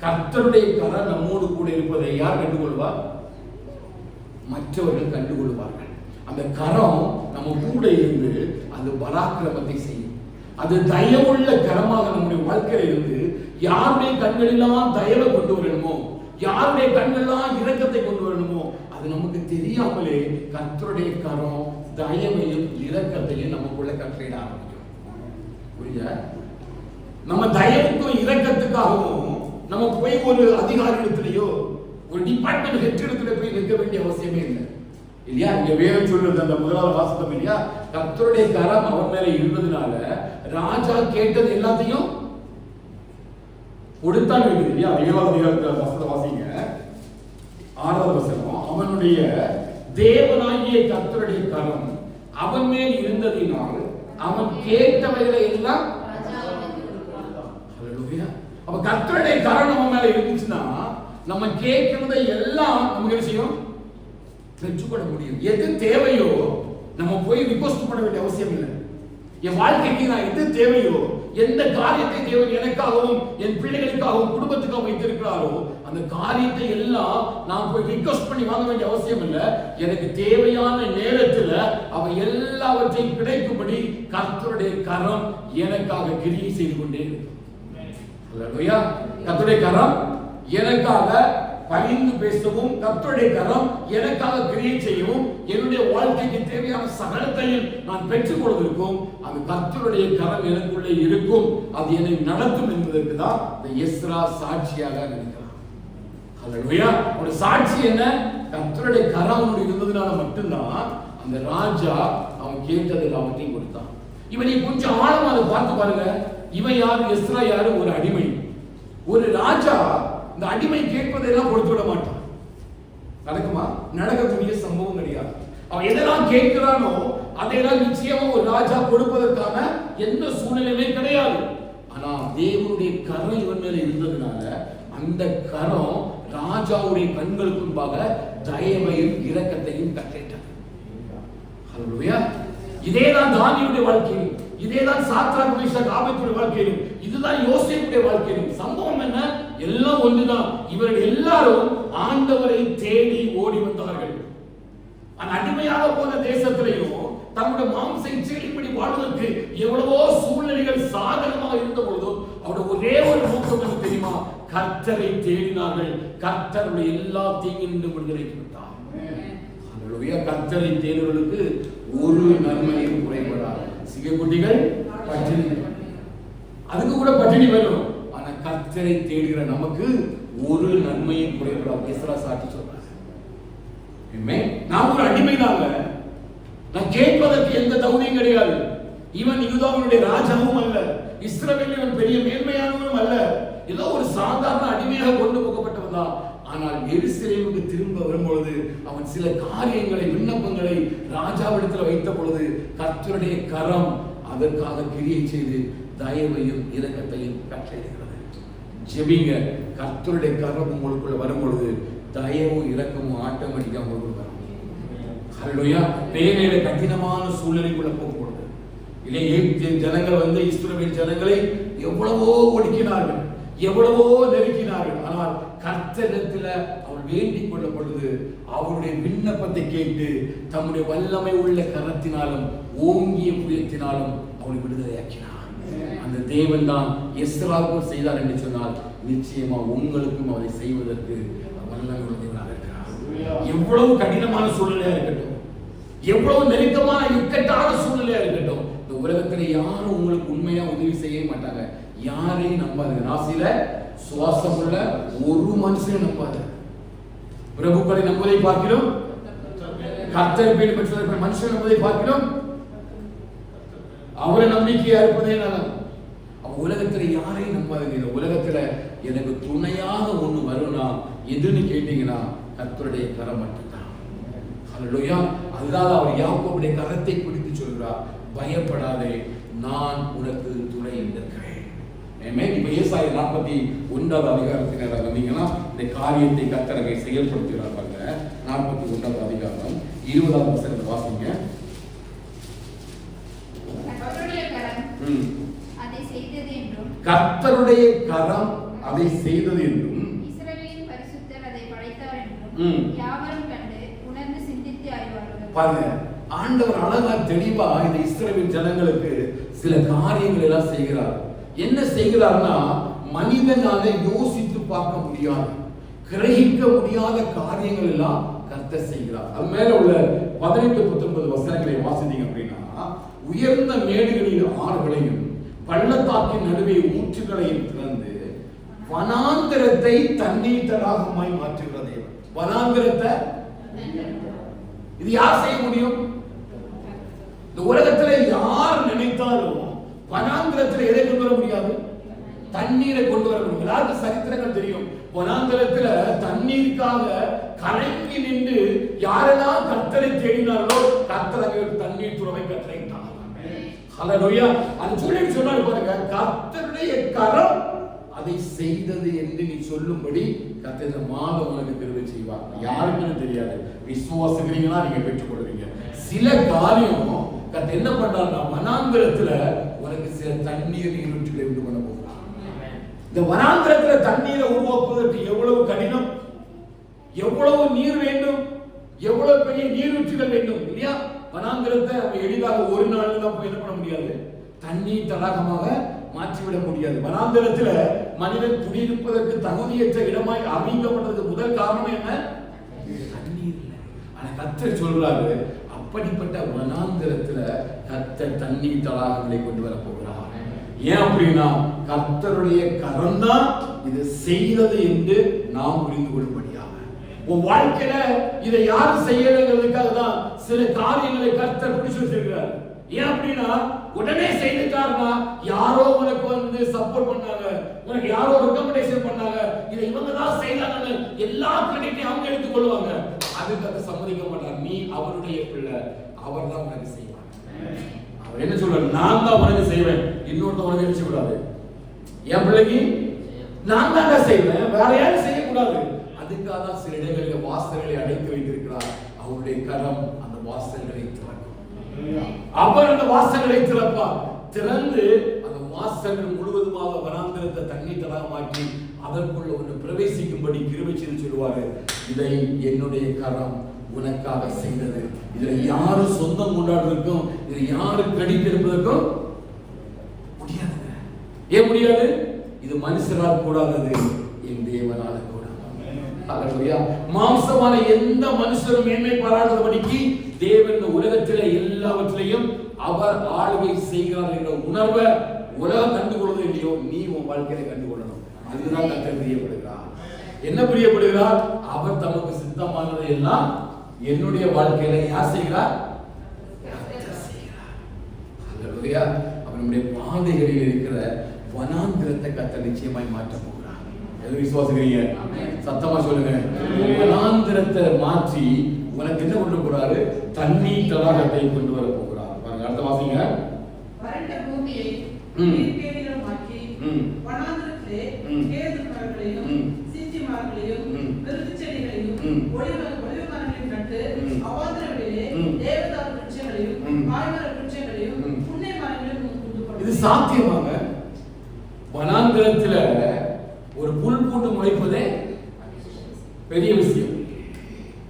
[SPEAKER 1] கர்த்தருடைய கரம் நம்மோடு கூட இருப்பதை யார் கண்டுகொள்வார்? மற்றவர்கள் கண்டுகொள்வார்கள். அந்த கரம் நம்ம கூட இருந்து அது பராக்கிரமத்தை செய்யும். அது தயவுள்ள கரமாக நம்முடைய வாழ்க்கையில இருந்து யாருடைய கண்களெல்லாம் தயவை கொண்டு வரணுமோ, யாருடைய கண்களெல்லாம் இரக்கத்தை கொண்டு வரணுமோ, அது நமக்கு தெரியாமலே கர்த்தருடைய கரம் தயவையும் இரக்கத்தையும் நமக்குள்ள கட்டளையிட ஆரம்பிக்கும். புரியுதா? நம்ம தயவுக்கும் இரக்கத்துக்காகவும் நம்ம போய் ஒரு அதிகாரியிடத்திலேயோ ஒரு டிபார்ட்மெண்ட் ஹெட் இடத்துல போய் நிற்க வேண்டிய அவசியமே இல்லை. இல்லையா? இங்க வேதம் சொல்றது அந்த முதலாவது வாசகம் இல்லையா, கர்த்தருடைய கரம் அவன் மேல இருந்ததுனால ராஜா கேட்டது எல்லாத்தையும் கொடுத்தான் இருக்குது. இல்லையா? 7வது அதிகாரத்துல வசனத்தை வாசிங்க. 6வது வசனம், அவனுடைய தேவனாகிய கர்த்தருடைய கரம் அவன் மேல் இருந்ததினால் அவன் கேட்டவைகளை எல்லாம். ஹல்லேலூயா. அப்ப கர்த்தருடைய கரம் நம்ம மேல இருந்துச்சுன்னா நம்ம கேட்கிறதை எல்லாம் நமக்கு என்ன செய்யும்? பெற்றுக்கொள்ள முடியும். எது தேவையோ நம்ம போய் ரிக்வெஸ்ட் பண்ண வேண்டிய அவசியம் இல்லை. என் வாழ்க்கைக்கு நான் எது தேவையோ, எந்த காரியத்தை தேவன் எனக்காகவும் என் பிள்ளைகளுக்காகவும் குடும்பத்துக்காகவும் வைத்திருக்கிறாரோ அந்த காரியத்தை எல்லாம் நான் போய் ரிக்வெஸ்ட் பண்ணி வாங்க வேண்டிய அவசியம் இல்லை. எனக்கு தேவையான நேரத்தில் அவை எல்லாவற்றையும் கிடைக்கும்படி கர்த்தருடைய கரம் எனக்காக கிரியை செய்து கொண்டே இருக்கும். அல்லேலூயா. கர்த்தருடைய கரம் எனக்காக பரிந்து பேசவும், கர்த்தருடைய கரம் எனக்காக கிரியை செய்யவும், என்னுடைய வாழ்க்கைக்கு தேவையான சகலத்தையும் நான் பெற்றுக் கொள்வதற்கும் அந்த கர்த்தருடைய கரம் எனக்குள்ளே இருக்கும். அது என்னை நடத்தும் என்பதற்கு தான் இந்த எஸ்ரா சாட்சியாக நினைக்கிறான். ஹல்லேலூயா. ஒரு சாட்சி என்ன? கர்த்தருடைய கரம் அவனுடைய இருந்ததுனால மட்டும்தான் அந்த ராஜா அவன் கேட்டதை எல்லாவற்றையும் கொடுத்தான். இவனை கொஞ்சம் ஆழமா அதை பார்த்து பாருங்க. இவன் யாரு? எஸ்ரா யாரு? ஒரு அடிமை. ஒரு ராஜா இந்த அடிமை கேட்பதெல்லாம் கொடுத்து விட மாட்டான். நடக்குமா? நடக்கக்கூடிய சம்பவம் கிடையாது. அவன் எதெல்லாம் கேட்கிறானோ அதையெல்லாம் நிச்சயமா ஒரு ராஜா கொடுப்பதற்கான எந்த சூழ்நிலையுமே கிடையாது. ஆனா தேவனுடைய கரம் இவன் மேல இருந்ததுனால அந்த கரம் ராஜாவுடைய கண்களுக்கு முன்பாக தயவையும் இரக்கத்தையும் கட்டளையிட்டது. ஹல்லேலூயா. இதேதான் தானியேலுடைய வாழ்க்கையில், இதேதான் சாத்ராக் மேஷாக் ஆபேத்நேகோவுடைய வாழ்க்கையில், இதுதான் யோசேப்புடைய வாழ்க்கையில். சம்பவம் என்ன? எல்லாம் ஒன்றுதான். இவர்கள் எல்லாரும் ஆண்டவரை தேடி ஓடி வந்தார்கள். அந்த அடிமையாக போன தேசத்திலேயும் தங்களுடைய மாம்ச இச்சைகளின்படி வாழ்வதற்கு எவ்வளவோ சூழ்நிலைகள் சாதகமாக இருந்த பொழுதும் அவருடைய ஒரே ஒரு நோக்கம் என்ன தெரியுமா? கர்த்தரை தேடினார்கள். கர்த்தருடைய எல்லா தீங்கினின்றும் விடுதலைக்கு விட்டார். ஹல்லேலூயா. கர்த்தரை தேடுவதற்கு ஒரு நன்மையும் குறைபடாது. சிங்கக்குட்டிகள் பட்டினி, அதுக்கு கூட பட்டினி வரும். ஆனா கர்த்தரை தேடுகிற நமக்கு ஒரு நன்மையும் குறைபடாது. எஸ்ரா சாட்சி சொல்றாங்க. நான் ஒரு அடிமைதாங்க, நான் கேட்பதற்கு எந்த தகுதியும் கிடையாது. இவன் யூதாவினுடைய ராஜாவும் அல்ல, இஸ்ரவேலின் பெரிய மேன்மையானவனும் அல்ல, ஏதோ ஒரு சாதாரண அடிமையாக கொண்டு போகப்பட்டவன் தான். ஆனால் எருசலேமுக்கு திரும்ப வரும்பொழுது அவன் சில காரியங்களை, விண்ணப்பங்களை ராஜாவிடத்தில் வைத்த பொழுது கர்த்தருடைய கரம் அதற்காக கிரியை செய்து தயவையும் இரக்கத்தையும் கட்டளையிடுகிறது. ஜெபிங்க. கர்த்தருடைய கரம் உங்களுக்குள்ள வரும் பொழுது தயவும் இரக்கமும் ஆட்டோமேட்டிக்கா உங்களுக்கு வரும். ஹல்லேலூயா. பேரேல கடினமான சூழ்நிலைக்குள்ள போகும்பொழுது இல்லையே ஜனங்கள் இஸ்ரவேல் ஜனங்களை எவ்வளவோ ஒடுக்கினார்கள், எவ்வளவோ நெருக்கினார்கள். ஆனால் கர்த்தரிடத்தில் அவள் வேண்டிக் கொள்ளும் பொழுது அவருடைய விண்ணப்பத்தை கேட்டு தம்முடைய வல்லமை உள்ள கரத்தினாலும் ஓங்கிய புயத்தினாலும் அவளை விடுதலையாக்கினார். அந்த தேவன் தான் எஸ்ராவுக்கும் செய்தார் என்று சொன்னால் நிச்சயமா உங்களுக்கும் அதை செய்வதற்கு வல்லமை உள்ள தேவனாக இருக்கிறார். எவ்வளவு கடினமான சூழ்நிலையா இருக்கட்டும், எவ்வளவு நெருக்கமான இக்கட்டான சூழ்நிலையா இருக்கட்டும், இந்த உலகத்துல யாரும் உங்களுக்கு உண்மையா உதவி செய்ய மாட்டாங்க. யாரையும் நம்பாது. ராசியில சுவாசம் உள்ள ஒரு மனுஷனை நம்பாது. பிரபுக்களை நம்புவதை பார்க்கிறோம், கர்த்தரை பெற்ற மனுஷன் நம்புவதை பார்க்கிறோம், அவரை நம்பிக்கையா இருப்பதே நலம். உலகத்துல யாரையும் நம்பாதுங்க. இந்த உலகத்துல எனக்கு துணையாக ஒண்ணு வரும்னா எதுன்னு கேட்டீங்கன்னா கர்த்தருடைய கரம் மட்டும்தான். ஹல்லேலூயா. அதுதான் அவர் யாக்கோபுடைய கரத்தை பிடித்து சொல்கிறார், பயப்படாதே, நான் உனக்கு துணை இருக்கிறேன். இப்ப ஏசாயா 41 அதிகாரத்தினர் வந்தீங்கன்னா இந்த காரியத்தை கர்த்தர் செயல்படுத்துகிறார். 41 அதிகாரம் 20 வசனத்தை வாசிங்க. கர்த்தருடைய கரம் அதை செய்தது என்றும்
[SPEAKER 4] இஸ்ரவேலின் பரிசுத்தர் அதை படைத்தார் என்றும் யாவரும் கண்டு உணர்ந்து சிந்தித்து ஆய்வார்கள்.
[SPEAKER 1] பாருங்க, ஆண்டவர் அழகா தெளிவா இந்த இஸ்ரவேல் ஜனங்களுக்கு சில காரியங்கள் எல்லாம் செய்கிறார். என்ன செய்கிறார்னா மனிதனால யோசித்து பார்க்க முடியாது, கிரகிக்க முடியாத காரியங்கள் எல்லாம் கர்த்தர் செய்கிறார். அது மேல உள்ள 18-19 வசனங்களை வாசித்தீங்க அப்படின்னா, உயர்ந்த மேடுகளில் ஆறுகளையும் பள்ளத்தாக்கின் நடுவே ஊற்றுகளையும் திறந்து வனாந்தரத்தை தண்ணீர் தடாகமாய் மாற்றுகிற தேவன். வனாந்தரத்தை இது யார் செய்ய முடியும்? இந்த உலகத்துல யார் நினைத்தாலும் வனாந்தரத்துல எதை கொண்டு வர முடியாது? தண்ணீரை கொண்டு வர முடியும். எல்லாருக்கும் சரித்திரங்கள் தெரியும். வனாந்தரத்துல தண்ணீருக்காக கலங்கி நின்று யாரெல்லாம் கர்த்தரை தேடினார்களோ கர்த்தர் தண்ணீர் துறவை கட்டளையிட்டார். ஹல்லேலூயா. அந்த சொல்லி சொன்னாரு பாருங்க, கர்த்தருடைய கரம் அதை செய்தது என்று நீ சொல்லும்படி கர்த்தர் இந்த மாதம் உனக்கு கிருபை செய்வார். யாருக்குன்னு தெரியாது, விசுவாசிக்கிறீங்களா நீங்க பெற்றுக் கொள்வீங்க. சில காரியம் கர்த்தர் என்ன பண்றாருன்னா வனாந்தரத்துல உனக்கு சில தண்ணீர் நீரூற்றுகளை உண்டு பண்ண போகிறார். இந்த வனாந்தரத்துல தண்ணீரை உருவாக்குவதற்கு எவ்வளவு கடினம், எவ்வளவு நீர் வேண்டும், எவ்வளவு பெரிய நீரூற்றுகள் வேண்டும் இல்லையா? வனாந்தரத்தை எளிதாக ஒரு நாள் தான் போய் என்ன பண்ண முடியாது, தண்ணீர் தடாகமாக மாற்றிவிட முடியாது. வனாந்தரத்துல மனிதன் குடியிருப்பதற்கு தகுதியற்ற இடமாய் அமைக்கப்பட்டதுக்கு முதல் காரணம் என்ன? தண்ணீர் இல்லை. ஆனா கர்த்தர் சொல்றாரு, அப்படிப்பட்ட வனாந்தரத்துல கர்த்தர் தண்ணீர் தடாகங்களை கொண்டு வர போகிறார். ஏன் அப்படின்னா கர்த்தருடைய கரம் தான் இதை செய்தது என்று நாம் புரிந்து கொள்ளும்படியாக உன் வாழ்க்கையில இதை யாரும் செய்யறதுக்காக தான் சில காரியங்களை கர்த்தர் பிடிச்சு வச்சிருக்கிறார். ஏன் அப்படின்னா உடனே செய்துட்டாருன்னா யாரோ உனக்கு சப்போர்ட் பண்ணாங்க, உனக்கு யாரோ ரெக்கமெண்டேஷன் பண்ணாங்க, இதை இவங்க தான் செய்தாங்க, எல்லா கிரெடிட்டையும் அவங்க எடுத்துக் கொள்வாங்க. அதுக்காக சம்மதிக்க மாட்டார். நீ அவருடைய பிள்ளை, அவர் தான் உனக்கு செய்வார். அவர் என்ன சொல்றாரு? நான் தான் உனக்கு செய்வேன், இன்னொருத்த உனக்கு நினைச்சு கூடாது. என் பிள்ளைக்கு நான் தான் செய்வேன், வேற யாரும் செய்யக்கூடாது. அதுக்காக தான் சில இடங்களில் வாசல்களை அடைத்து வைத்திருக்கிறார். அவருடைய கரம் அந்த வாசல்களை திறக்கும். அவர் அந்த வாசல்களை திறப்பார். திறந்து அந்த வாசல்கள் முழுவதுமாக வனாந்திரத்தை தண்ணீர் தடாகமாக்கி அதற்குள்ள ஒன்று பிரவேசிக்கும்படி கிருபை செய்து சொல்லுவாரு. இதை என்னுடைய கரம் உனக்காக செய்தது. இதுல யாரு சொந்தம் கொண்டாடுறதுக்கும் இதுல யாரு கிரெடிட் எடுப்பதற்கும் முடியாதுங்க. ஏன் முடியாது? இது மனுஷரால் கூடாதது, என் தேவனால கூடாது. அல்லேலூயா. மாம்சமான எந்த மனுஷரும் மேன்மை பாராட்டும்படிக்கு தேவன் உலகத்திலே எல்லாவற்றிலையும் அவர் ஆளுகை செய்கிறார் என்ற உணர்வை உலகம் கண்டுகொள்வது இல்லையோ, நீ உன் வாழ்க்கையில கண்டுகொள்ளணும். அதுதான் கர்த்தர் பிரியப்படுகிறார். என்ன பிரியப்படுகிறார்? அவர் தமக்கு சித்தமானதை எல்லாம் என்னுடைய வாழ்க்கையில யார் செய்கிறார்? அல்லேலூயா. அவனுடைய பாதைகளில் இருக்கிற வனாந்திரத்தை கர்த்தர் நிச்சயமாய் மாற்ற போகிறார். எது விசுவாசிக்கிறீங்க? சத்தமா சொல்லுங்க. வனாந்திரத்தை மாற்றி உனக்கு என்ன கொண்டு போறாரு? தண்ணீர் தடாகத்தை கொண்டு வர போகிறார். பாருங்க, அடுத்த வாசிங்க.
[SPEAKER 2] வறண்ட பூமியை நீர்க்கேணிகளுமாக்கி வனாந்திரத்திலே கேது மரங்களையும் சீச்சி மரங்களையும் விருது செடிகளையும் ஒலிவ மரங்களையும் நட்டு அவாந்திரங்களிலே தேவதாரு விருட்சங்களையும் காய்மர விருட்சங்களையும் புன்னை மரங்களையும் உண்டு பண்ணார்.
[SPEAKER 1] இது சாத்தியமாங்க? வனாந்திரத்துல ஒரு புல் பூண்டு முளைப்பதே பெரிய விஷயம்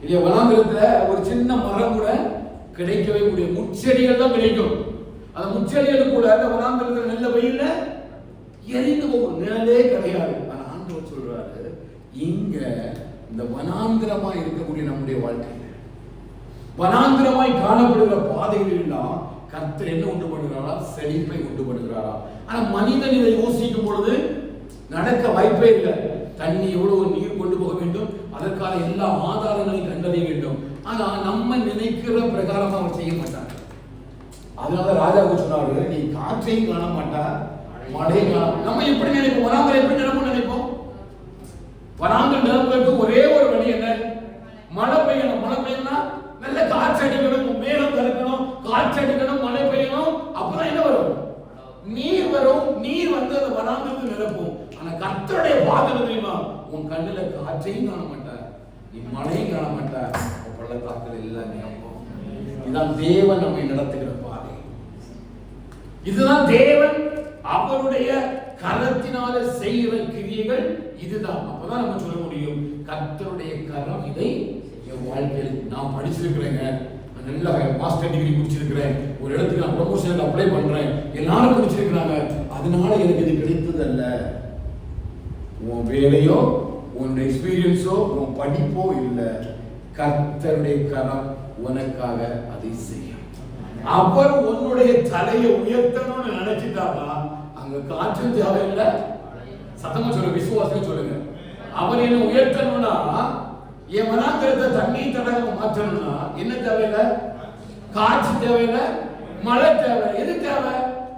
[SPEAKER 1] இல்லையா? வனாந்திரத்துல ஒரு சின்ன மரம் கூட கிடைக்கவே முடியும். முச்செடிகள் தான் கிடைக்கும். அந்த முச்செடிகள் கூட அந்த வனாந்திரத்துல நல்ல வெயில்ல எரிந்து போகும், நிழலே கிடையாது. ஆனா ஆண்டவர் சொல்றாரு, இங்க இந்த வனாந்திரமா இருக்கக்கூடிய நம்முடைய வாழ்க்கையில வனாந்திரமாய் காணப்படுகிற பாதைகள் எல்லாம் கர்த்தர் என்ன உண்டு பண்ணுகிறாரா? செழிப்பை உண்டு பண்ணுகிறாரா? ஆனா மனிதன் இதை யோசிக்கும் பொழுது நடக்க வாய்ப்பே இல்லை. தண்ணி எவ்வளவு நீர் கொண்டு போக வேண்டும், அதற்கான எல்லா ஆதாரங்களையும் கண்டறிய வேண்டும். ஆனா நம்ம நினைக்கிற பிரகாரமா அவர் செய்ய மாட்டார். அதனால ராஜாவுக்கு சொன்னாரு, நீ காற்றையும் காண மாட்டா, மழையும் காண. நம்ம எப்படி நினைப்போம்? வனாந்திரம் எப்படி நினைப்போம் நினைப்போம்? வனாந்திரம் நிரம்புவதற்கு ஒரே ஒரு வழி என்ன? மழை பெய்யணும். மழை பெய்யணும்னா நல்ல காற்று அடிக்கணும், மேகம் கலக்கணும், காற்று அடிக்கணும், மழை பெய்யணும். அப்பதான் என்ன வரும்? நீர் வரும். நீர் வந்து அந்த வனாந்திரத்தை நிரப்பும். ஆனா கர்த்தருடைய வாக்கு தெரியுமா? உன் கண்ணுல காற்றையும் காண மாட்டார், நீ மழையும் காண மாட்டார், பள்ளத்தாக்கள் எல்லாம் நிரப்பும். இதுதான் தேவன் நம்மை நடத்துகிற பாதை. இதுதான் தேவன் அவருடைய கரத்தினால செய்கிற கிரியைகள். இதுதான். அப்பதான் நம்ம சொல்ல முடியும், கர்த்தருடைய கரம் இதை என் வாழ்க்கையில் நான் படிச்சிருக்கிறேங்க, நல்ல மாஸ்டர் டிகிரி முடிச்சிருக்கிறேன், ஒரு இடத்துக்கு நான் ப்ரொமோஷனுக்கு அப்ளை பண்றேன், எல்லாரும் முடிச்சிருக்கிறாங்க, அதனால எனக்கு இது கிடைத்தது அல்ல. உன் வேலையோ உன் எக்ஸ்பீரியன்ஸோ உன் படிப்போ இல்லை, கர்த்தருடைய கரம் உனக்காக அதை செய்யும். அவர் உன்னுடைய தலையை உயர்த்தணும்னு நினைச்சிட்டாரா, அங்க காற்று தேவையில்லை. சத்தமா சொல்லுங்க, விசுவாசம் சொல்லுங்க. அவர் என்ன உயர்த்தணும்னா, என் வனாந்திரத்தை தண்ணீர் தடாகம் மாற்றணும்னா என்ன தேவையில்லை? காற்று தேவையில்லை, மழை தேவை. எது தேவை?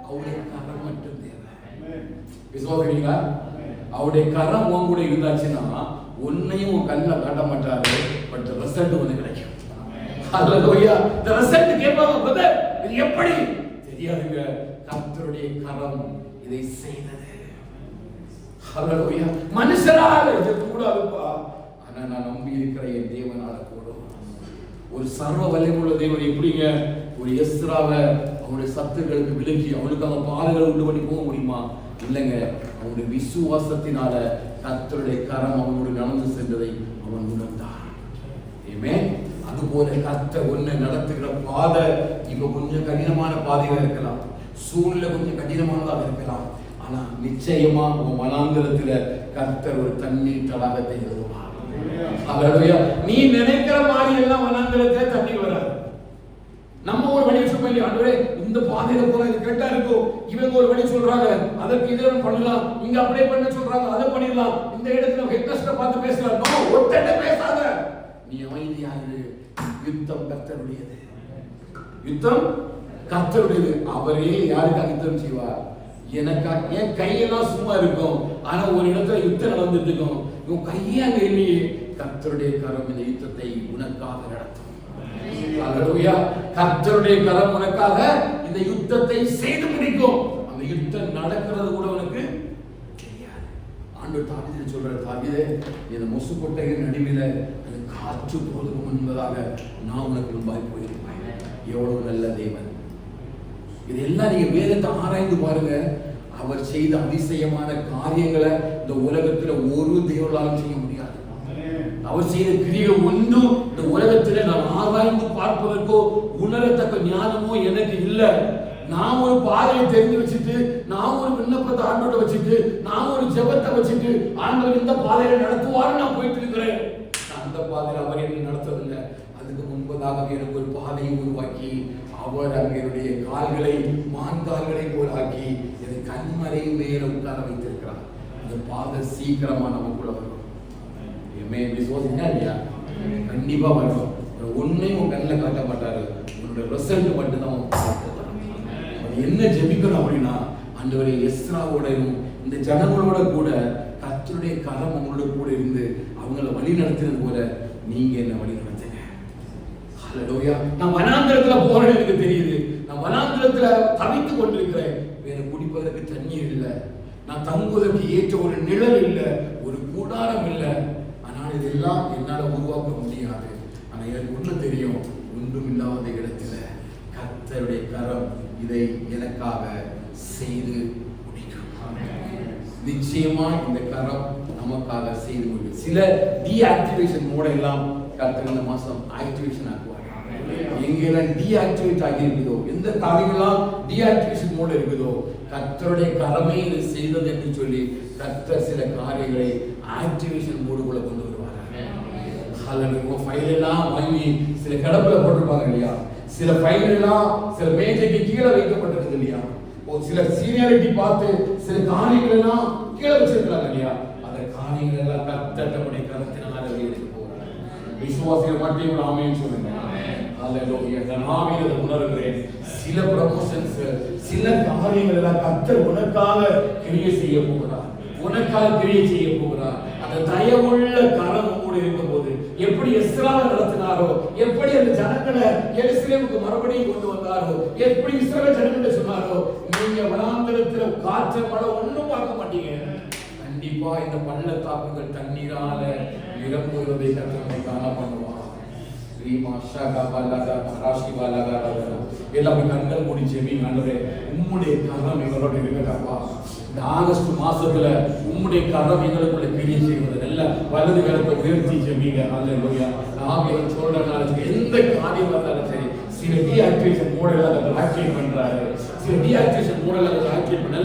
[SPEAKER 1] அவருடைய கரம் மட்டும் தேவை. விசுவாசிக்கிறீங்களா? அவருடைய கரம் உன் கூட இருந்தாச்சுன்னா உன்னையும் உன் கண்ணில் காட்ட மாட்டாரு, பட் ரிசல்ட் வந்து கிடைக்கும். ஹல்லேலூயா. இந்த ரிசல்ட் கேட்பாங்க, பிரதர் இது எப்படி? தெரியாதுங்க, கர்த்தருடைய கரம் இதை செய்தது. ஹல்லேலூயா. மனுஷரால இது கூடாதுப்பா, ஆனா நான் நம்பி இருக்கிற என் தேவனால கூடும். ஒரு சர்வ வல்லமையுள்ள தேவன் எப்படிங்க ஒரு எஸ்ராவை அவனுடைய சத்துக்களுக்கு விலக்கி அவனுக்கு அவன் பாதைகளை உண்டு பண்ணி போக முடியுமா? இல்லைங்க, அவனுடைய விசுவாசத்தினால கர்த்தருடைய கரம் அவனோடு நடந்து சென்றதை அவன் உணர்ந்தான். ஆமென். அதுபோல கர்த்தர் ஒன்றை நடத்துகிற பாதை இப்ப கொஞ்சம் கடினமான பாதையாக இருக்கலாம், சூழ்நிலை கொஞ்சம் கடினமானதாக இருக்கலாம், ஆனா நிச்சயமா உன் வனாந்திரத்துல கர்த்தர் ஒரு தண்ணீர் தடாகத்தை எழுதுவார். ஹல்லேலூயா. நீ நினைக்கிற மாதிரி எல்லாம் வனாந்திரத்துல தண்ணீர் வராது. நம்ம ஒரு வழி சொல்ல, ஆண்டவரே இந்த பாதையில போனா இது கரெக்டா இருக்கும், இவங்க ஒரு வழி சொல்றாங்க, அதற்கு இதை பண்ணலாம், இங்க அப்படியே பண்ண சொல்றாங்க, அதை பண்ணிடலாம், இந்த இடத்துல ஹெட்னஸ்ட பார்த்து பேசலாம். நோ, ஒட்டட பேசாத, நீ அமைதியா இரு. யுத்தம் கர்த்தருடையது, யுத்தம் கர்த்தருடையது. அவரே யாருக்காக யுத்தம் செய்வார்? எனக்கா? என் கையெல்லாம் சும்மா இருக்கும், ஆனா ஒரு இடத்துல யுத்தம் நடந்துட்டு இருக்கும், உன் கையே அங்க இல்லையே. கர்த்தருடைய கரம் இந்த யுத்தத்தை உனக்காக நடத்தும். ஹல்லேலூயா. கர்த்தருடைய கரம் உனக்காக இந்த யுத்தத்தை செய்து முடிக்கும். அந்த யுத்தம் நடக்கிறது கூட உனக்கு தெரியாது. ஆண்டவர் தாவீதுக்கு சொல்றார், தாவீதே, இந்த மொசுக்கொட்டையின் நடுவில் அது காற்று போதும் என்பதாக நான் உனக்கு முன்பாய் போயிருப்பேன். எவ்வளவு நல்ல தேவன். இதெல்லாம் நீங்க வேதத்தை ஆராய்ந்து பாருங்க. அவர் செய்த அதிசயமான காரியங்களை இந்த உலகத்துல ஒரு தேவனாலும் செய்ய முடியாது. அவர் செய்த கிரியை ஒன்றும் இந்த உலகத்துல நான் ஆராய்ந்து பார்ப்பதற்கோ உணரத்தக்க ஞானமோ எனக்கு இல்லை. நான் ஒரு பாதையை தெரிஞ்சு வச்சுட்டு, நான் ஒரு விண்ணப்பத்தை ஆண்டோட வச்சுட்டு, நான் ஒரு ஜெபத்தை வச்சுட்டு ஆண்டவர் இந்த பாதையில நடத்துவாரு நான் போயிட்டு இருக்கிறேன். அந்த பாதையில அவர் என்ன நடத்தவில்லை. அதுக்கு முன்பதாக எனக்கு ஒரு பாதையை உருவாக்கி அவர் அங்கே என்னுடைய கால்களை மான்கால்களை போல் ஆக்கி என்னை கண்மலை மேல உட்கார வைத்திருக்கிறார். அந்த பாதை சீக்கிரமா நமக்குள்ள வரும். விசுவாசிங்க இல்லையா? கண்டிப்பா வரும். ஒன்னையும் உன் கண்ணில் காட்ட மாட்டாரு. உன்னோட ரிசல்ட் மட்டும்தான் என்ன ஜெபிக்கணும் அப்படின்னா, ஆண்டவரே எஸ்ராவோடையும் இந்த ஜனங்களோட கூட கர்த்தருடைய கரம் அவங்களோட கூட இருந்து அவங்கள வழி நடத்தினது போல நீங்க என்ன வழி நடத்துங்க. ஹல்லேலூயா. நான் வனாந்திரத்துல போறேன்னு எனக்கு தெரியுது. நான் வனாந்திரத்துல தவித்துக் கொண்டிருக்கிறேன். வேற குடிப்பதற்கு தண்ணீர் இல்லை, நான் தங்குவதற்கு ஏற்ற ஒரு நிழல் இல்லை, ஒரு கூடாரம் இல்லை. ஆனால் இதெல்லாம் என்னால உருவாக்க முடியாது. ஆனா எனக்கு ஒண்ணு தெரியும், ஒன்றும் இல்லாத இடத்துல கர்த்தருடைய கரம் இதை எனக்காக செய்து முடிக்கும். நிச்சயமா இந்த கரம் நமக்காக செய்து முடிக்கும். சில டீஆக்டிவேஷன் மோட எல்லாம் கர்த்தர் இந்த மாசம் ஆக்டிவேஷன் ஆக்குவார். எங்கெல்லாம் டீஆக்டிவேட் ஆகி இருக்குதோ, எந்த காரியங்கள்லாம் டீஆக்டிவேஷன் மோட இருக்குதோ, கர்த்தருடைய கரமே இதை செய்தது என்று சொல்லி கர்த்தர் சில காரியங்களை ஆக்டிவேஷன் மோடுக்குள்ள கொண்டு வருவார். ஃபைல் எல்லாம் வாங்கி சில கடப்புல போட்டிருப்பாங்க இல்லையா? சில ஃபைல் எல்லாம் சில மேஜைக்கு கீழே வைக்கப்பட்டிருக்கு இல்லையா? சில சீனியாரிட்டி பார்த்து சில காரியங்கள் எல்லாம் கீழே வச்சிருக்கிறாங்க இல்லையா? அந்த காரியங்கள் எல்லாம் கர்த்தருடைய கரத்தினால வெளியிட்டு போறாங்க. விசுவாசிகள் மட்டும் ஆமென் சொல்லுங்க. ஹல்லேலூயா. நான் ஆவியில உணர்கிறேன். சில ப்ரமோஷன்ஸ், சில காரியங்கள் எல்லாம் கர்த்தர் உனக்காக கிரியை செய்ய போகிறார், உனக்காக கிரியை செய்ய போகிறார். அந்த தயவுள்ள கரம் கூட இருக்கும்போது எப்படி எஸ்ராவை நடத்தினாரோ, எப்படி அந்த ஜனங்களை எருசலேமுக்கு மறுபடியும் கொண்டு வந்தாரோ, எப்படி இஸ்ரவேல் ஜனங்களை சொன்னாரோ, நீங்க வனாந்திரத்துல காற்று மழை ஒண்ணும் பார்க்க மாட்டீங்க. கண்டிப்பா இந்த பள்ளத்தாக்குகள் தண்ணீரால நிரம்புவதை கர்த்தர் காண பண்ணுவார். எல்லாமே கண்கள் மூடி ஜெபிங்க. ஆண்டவரே உம்முடைய கரம் எங்களோட இருக்கட்டப்பா. இந்த ஆகஸ்ட் மாசத்துல உம்முடைய கரம் எங்களுக்குள்ள கிரியை செய்வது. நல்ல வலது கரத்தை உயர்த்தி ஜெபிங்க. ஹல்லேலூயா. நாம சொல்ற நாளுக்கு எந்த காரியம் வந்தாலும் சரி, சில டீஆக்டிவேஷன் மோடல அதை ஆக்டிவேட் பண்றாரு, சில டீஆக்டிவேஷன் மோடல அதை ஆக்டிவேட் பண்ண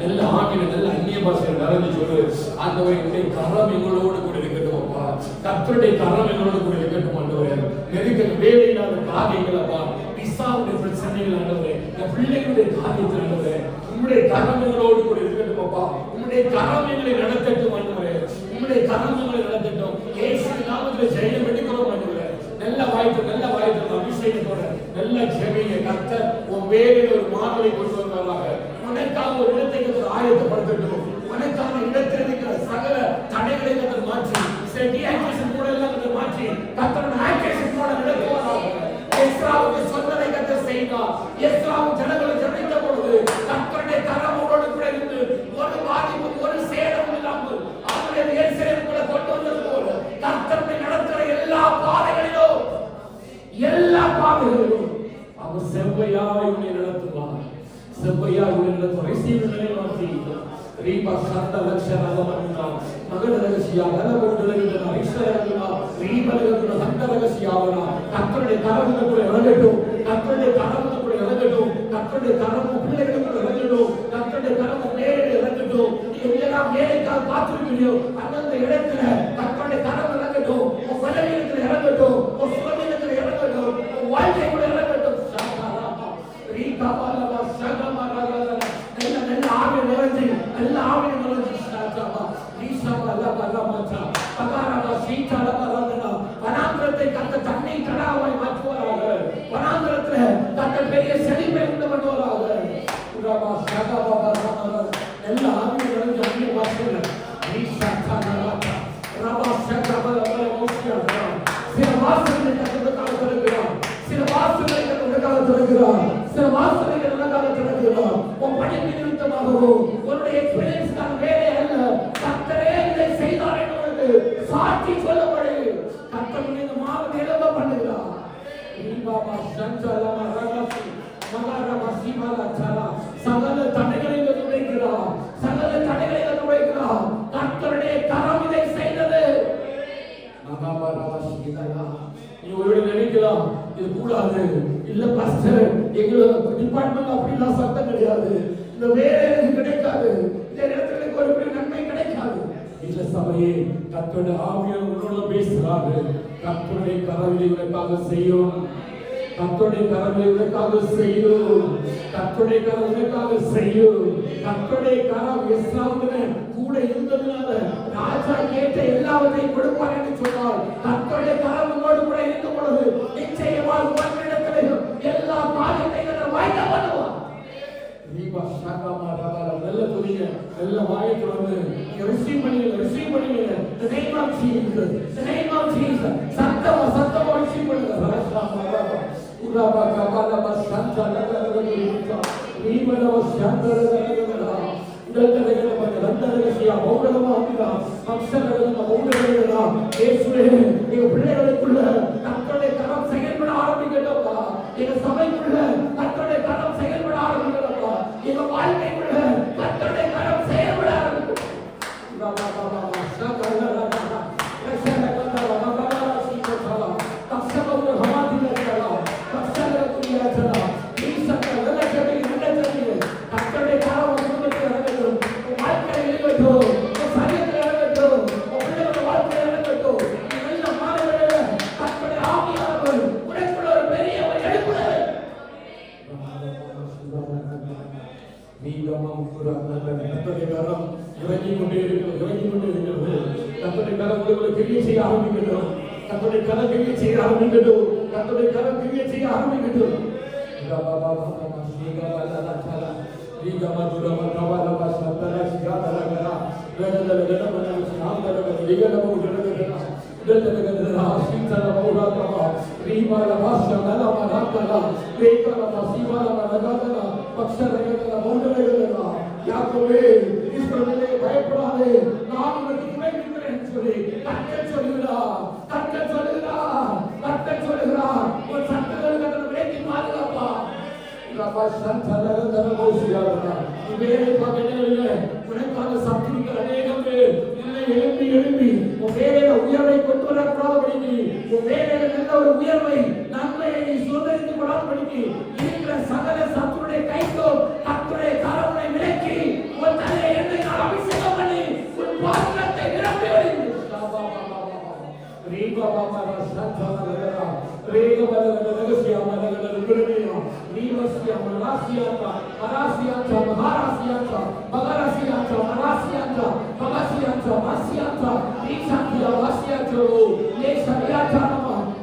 [SPEAKER 1] நல்ல ஆவியில நல்ல அந்நிய பாஷையில் நடந்து சொல்லு. ஆண்டவரே உம்முடைய கரம் எங்களோடு கூட இருக்கட்டும் அப்பா. கர்த்தருடைய கரம் எங்களோடு கூட இருக்கட்டும் ஆண்டவரே. நெருக்கடி வேலையில்லாத காரியங்கள் அப்பா, பிசாவுடைய பிரச்சனைகள் ஆண்டவரே, என் பிள்ளைகளுடைய காரியத்தில் ஆண்டவரே உம்முடைய கரம் எங்களோடு கூட இருக்கட்டும் அப்பா. உம்முடைய கரம் எங்களை நடத்தட்டும் ஆண்டவரே. உம்முடைய கரம் எங்களை நடத்தட்டும். இயேசுவின் நாமத்தில் ஜெயம் எடுக்கிறோம் ஆண்டவரே. நல்ல வாய்ப்பு அபிஷேகத்தோட நல்ல ஜெபிங்க. கர்த்தர் உன் வேலையில் ஒரு மாற்றத்தை கொண்டு வருவாங்க. உனக்காக ஒரு இடத்தை ஆயத்தப்படுத்தட்டும். உனக்கான இடத்தில் இருக்கிற சகல தடைகளை மாற்றி, சில டீஆக்டிவேஷன் கூட எல்லாம் மாற்றி கர்த்தரோட ஆக்டிவேஷன் கூட நடத்துவாராக. எஸ்ராவுக்கு சொன்னதை கர்த்தர் செய்தார். எஸ்ராவும் ஜனங்களை ஜெபித்த பொழுது கர்த்தருடைய கரம் அவரோடு கூட இருந்து ஒரு பாதிப்பு, ஒரு சேதமும் இல்லாமல் அவருடைய எருசலேமுக்குள்ள கொண்டு வந்தது போல கர்த்தருடைய நடத்துகிற எல்லா பாதைகளிலும் அவர் செவ்வையாய் உன்னை நடத்துவார். செவ்வையாய் உன்னை நடத்துவார். இசையிலே மாற்றி ரீபா சந்த லட்சணமா மகன ரகசியா நலபோடுலகிற ஐஸ்வர்யமா ரீபலகுன சந்த ரகசியாவனா. கர்த்தருடைய கரமுக்குள்ள இறங்கட்டும். கர்த்தருடைய கரமுக்குள்ள இறங்கட்டும். கர்த்தருடைய கரமு பிள்ளைகளுக்குள்ள இறங்கட்டும். கர்த்தருடைய கரமு மேலே இறங்கட்டும். நீங்க எல்லாம் மேலேக்காக பார்த்திருக்கீங்களோ அந்த இடத்துல கர்த்தருடைய கரம் இறங்கட்டும். உன் பதவியில இறங்கட்டும். உன் சுகத்தில் இறங்கட்டும். உன் வாழ்க்கைக்குள்ள இறங்கட்டும். சாதாரணமா ரீகாபாலவா சகமரகல நல்ல ஆவி நிறைஞ்சு நல்ல ஆவி நிறைஞ்சு சாதாரணமா ரீசாபாலா பரமாச்சா பகாரவா சீதால பரந்தனா. வனாந்திரத்தை கத்த தண்ணி தடாவாய் மாற்றுவாராக. வனாந்திரத்துல கத்த பெரிய செழிப்பை உண்டு பண்ணுவாராக. உரமா சகபா பரமர நல்ல ஆவி நிறைஞ்சு அங்கே வாசல்ல ரீசாபாலா ரபா சகபா பரமோசியா. சில வாசல்களை கத்ததுக்காக திறக்கிறார். சில வாசல்களை கத்ததுக்காக திறக்கிறார். சில வாசல்களை கத்ததுக்காக திறக்கிறார். உன் படிப்பு நிமித்தமாகவோ உன்னுடைய எக்ஸ்பீரியன்ஸ்க்கான வேலை அல்ல, கர்த்தரே இதை செய்தார் என்று சாட்சி சொல்லப்படு. கர்த்தர் இந்த மாவு நிலவ பண்ணுகிறார். பாபா சஞ்சலமா இது கூடாது. இல்ல பாஸ்டர், எங்களோட டிபார்ட்மெண்ட் அப்படிலாம் சட்டம் கிடையாது, இந்த வேலை எனக்கு கிடைக்காது, இந்த நேரத்தில் எனக்கு ஒரு பெரிய நன்மை கிடைக்காது. இல்ல சபையே, கர்த்தருடைய ஆவியானவர் உங்களோட பேசுறாரு. கர்த்தருடைய கரங்களை உனக்காக செய்யும், கர்த்தருடைய கரங்களை உனக்காக செய்யும், கர்த்தருடைய கரம் உனக்காக செய்யும். கர்த்தருடைய கரம் எஸ்ராவுக்கு கூட இருந்ததுனால ராஜா கேட்ட எல்லாவற்றையும் கொடுப்பார் என்று சொன்னார். கர்த்தருடைய கரம் உங்களோடு கூட இருக்கும் பொழுது நிச்சயமாக உங்களிடத்தில் எல்லா காரியத்தையும் வாய்க்க பண்ணுவார். தீபா சாகாமா ராபால நல்ல துணிங்க, நல்ல வாயை திறந்து ரிசீவ் பண்ணுங்க. The name of Jesus, the name of Jesus. சத்தமா ரிசீவ் பண்ணுங்க. ராபால உராபா கபால பசந்தா லகலகலா ரீமல வசந்தரலகலகலா உடல்தலகல பந்தரலகசியா பௌரமா ஆகிதா பக்ஷலகல பௌரலகலா. இயேசுவே, எங்க பிள்ளைகளுக்குள்ள கர்த்தருடைய கரம் செயல்பட ஆரம்பிக்கட்டப்பா. எங்க சபைக்குள்ள கர்த்தருடைய கரம் செயல்பட ஆரம்பிக்கட்டப்பா. எங்க வாழ்க்கைக்குள்ள கர்த்தருடைய கரம் செயல்பட ஆரம்பிக்கட்டும். உராபா கபால சகலலகலா ரசலகலா ரபாலா சீதலா தக்ஷபௌர ஹமாதிலகலா தக்ஷலகுனியாச்சலா ஈசக்கலலகலை நடக்கலை. கர்த்தருடைய கரம் உங்களுடைய நடக்கட்டும், வாழ்க்கையில் இருக்கட்டும், சரீரத்தில் இருக்கட்டும், உங்களுடைய வாழ்க்கையில் இருக்கட்டும். நல்ல மாறுதல்ல கர்த்தருடைய ஆவியானவர் உனக்குள்ள ஒரு பெரிய ஒரு எழுப்புதல். கர்த்தருடைய கரம் இறங்கி கொண்டே இருக்கிறது. கர்த்தருடைய கரம் உங்களை கிரியை செய்ய ஆரம்பிக்கட்டும். கர்த்தருடைய கரம் கிரியை செய்ய ஆரம்பிக்கட்டும். கர்த்தருடைய கரம் கிரியை செய்ய ஆரம்பிக்கட்டும். யாக்கோபே, இஸ்ரவேலே, பயப்படாதே, நான் உனக்கு துணை நிற்கிறேன் சொல்லி கர்த்தர் சொல்லுகிறார். உன் சட்டங்களுக்கு அந்த வேட்டி பாதுகாப்பா. உனக்கான சத்துருக்கள் அநேகம் பேர் எழுப்பி உன் வேலையில உயர்வை கொண்டு வரக்கூடாதபடிக்கு, உன் வேலையில நல்ல ஒரு உயர்வை நன்மையை நீ சுதந்திரித்துக் கொள்ளாதபடிக்கு இருக்கிற சகல சத்துருடைய கைக்கோ கர்த்தருடைய கரங்களை விலக்கி உன் தலையை எண்ணெயினால் அபிஷேகம் பண்ணி உன் பாத்திரத்தை நிரப்பி வைத்து ரீபா பாபா சந்தனலரா ரேகபலல ரகசியமா ரகலலுகுரேயா நீவசியா மராசியாதா மராசியாதா மகாராசியாதா மகாராசியாதா மராசியாதா மகாசியாதா மாசியாதா ஈசாந்தியா வாசியாதோ லேசரியாதா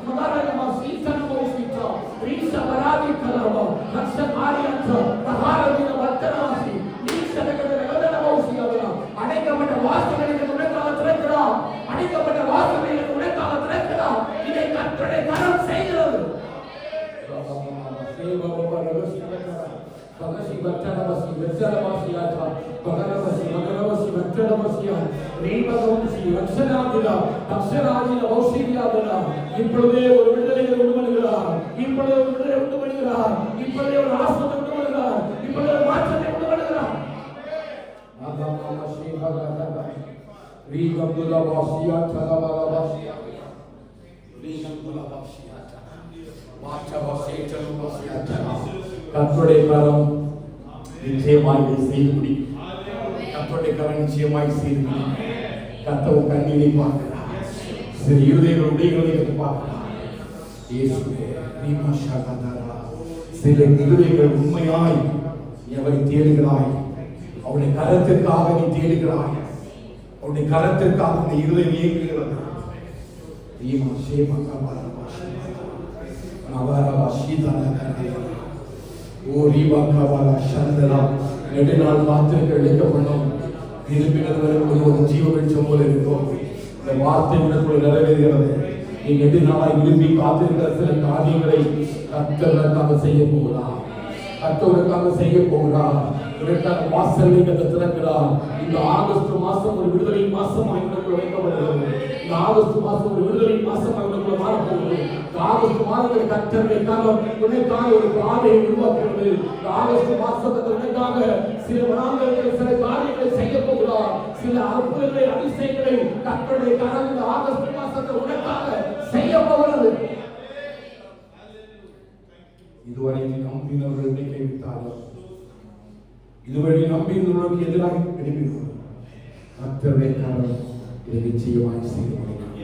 [SPEAKER 1] மகாரகமா சீசனமோ சீதா ரீசா மராதி கலவா நக்ஷமாரியாதா மகாரதின வர்த்தனாசி நீசனகத ரகதனமோ சியாதா அடைக்கப்பட்ட வாசல்களை உனக்காக திறக்கிறார். அடைக்கப்பட்ட வாசல்களை உனக்காக திறக்கிறார். இதை கர்த்தருடைய கரம் செய்கிறது. இப்பொழுதே ஒரு விடுதலை உண்டு பண்ணுகிறார். இப்பொழுது ஒரு விடுதலை உண்டு பண்ணுகிறார். இப்பொழுது ஒரு ஆசீர்வாதத்தை உண்டு பண்ணுகிறார். இப்பொழுது ஒரு மாற்றத்தை உண்டு பண்ணுகிறார். கர்த்தருடைய கரம் நிச்சயமாய் செய்து முடியும். கர்த்தருடைய கரம் நிச்சயமாய் செய்து முடியும். கர்த்தர் கண்ணீரை பார்க்கிறார். சிறு இருதயங்கள் உடைகளை பார்க்கிறார். இயேசுவே, சில இருதயங்கள் உண்மையாய் எவரை தேடுகிறாய், அவருடைய கரத்திற்காக நீ தேடுகிறாய், அவருடைய கரத்திற்காக உன்னை இருதயம் இயங்குகிறது. நெடுநாள் காத்திருக்க இழைக்கப்படும் திரும்பினது வரும்போது ஒரு ஜீவ வெளிச்சம் போல இருக்கும். இந்த வார்த்தை உனக்குள் நிறைவேறுகிறது. நீ நெடுநாளாய் விரும்பி காத்திருக்கிற சில காரியங்களை கர்த்தருக்காக செய்ய போகிறார். கர்த்தருக்காக செய்ய போகிறார். இதற்கான வாசலை திறக்கிறார். இந்த ஆகஸ்ட் மாசம் ஒரு விடுதலை மாசமாய் உனக்குள் வைக்கப்படுகிறது. இந்த ஆகஸ்ட் மாசம் ஒரு விடுதலை மாசமாய் உனக்குள் மாறப்போகிறது. இந்த ஆகஸ்ட் மாதத்தில் கர்த்தருடைய காலம் உனக்காக ஒரு பாதையை உருவாக்குகிறது. இந்த ஆகஸ்ட் மாசத்தில் உனக்காக சில வராங்கத்தில் சில காரியங்களை செய்ய போகிறார். சில அற்புதங்களை அதிசயங்களை கர்த்தருடைய காலம் இந்த ஆகஸ்ட் மாசத்தில் உனக்காக செய்ய போகிறது. இதுவரை நீ நம்பினவர்களை கைவிட்டாலும் இதுவரை நம்பினவர்களுக்கு எதிராக எழுப்பினோம். கர்த்தருடைய கரம் இதை நிச்சயமாய் செய்து முடியும்.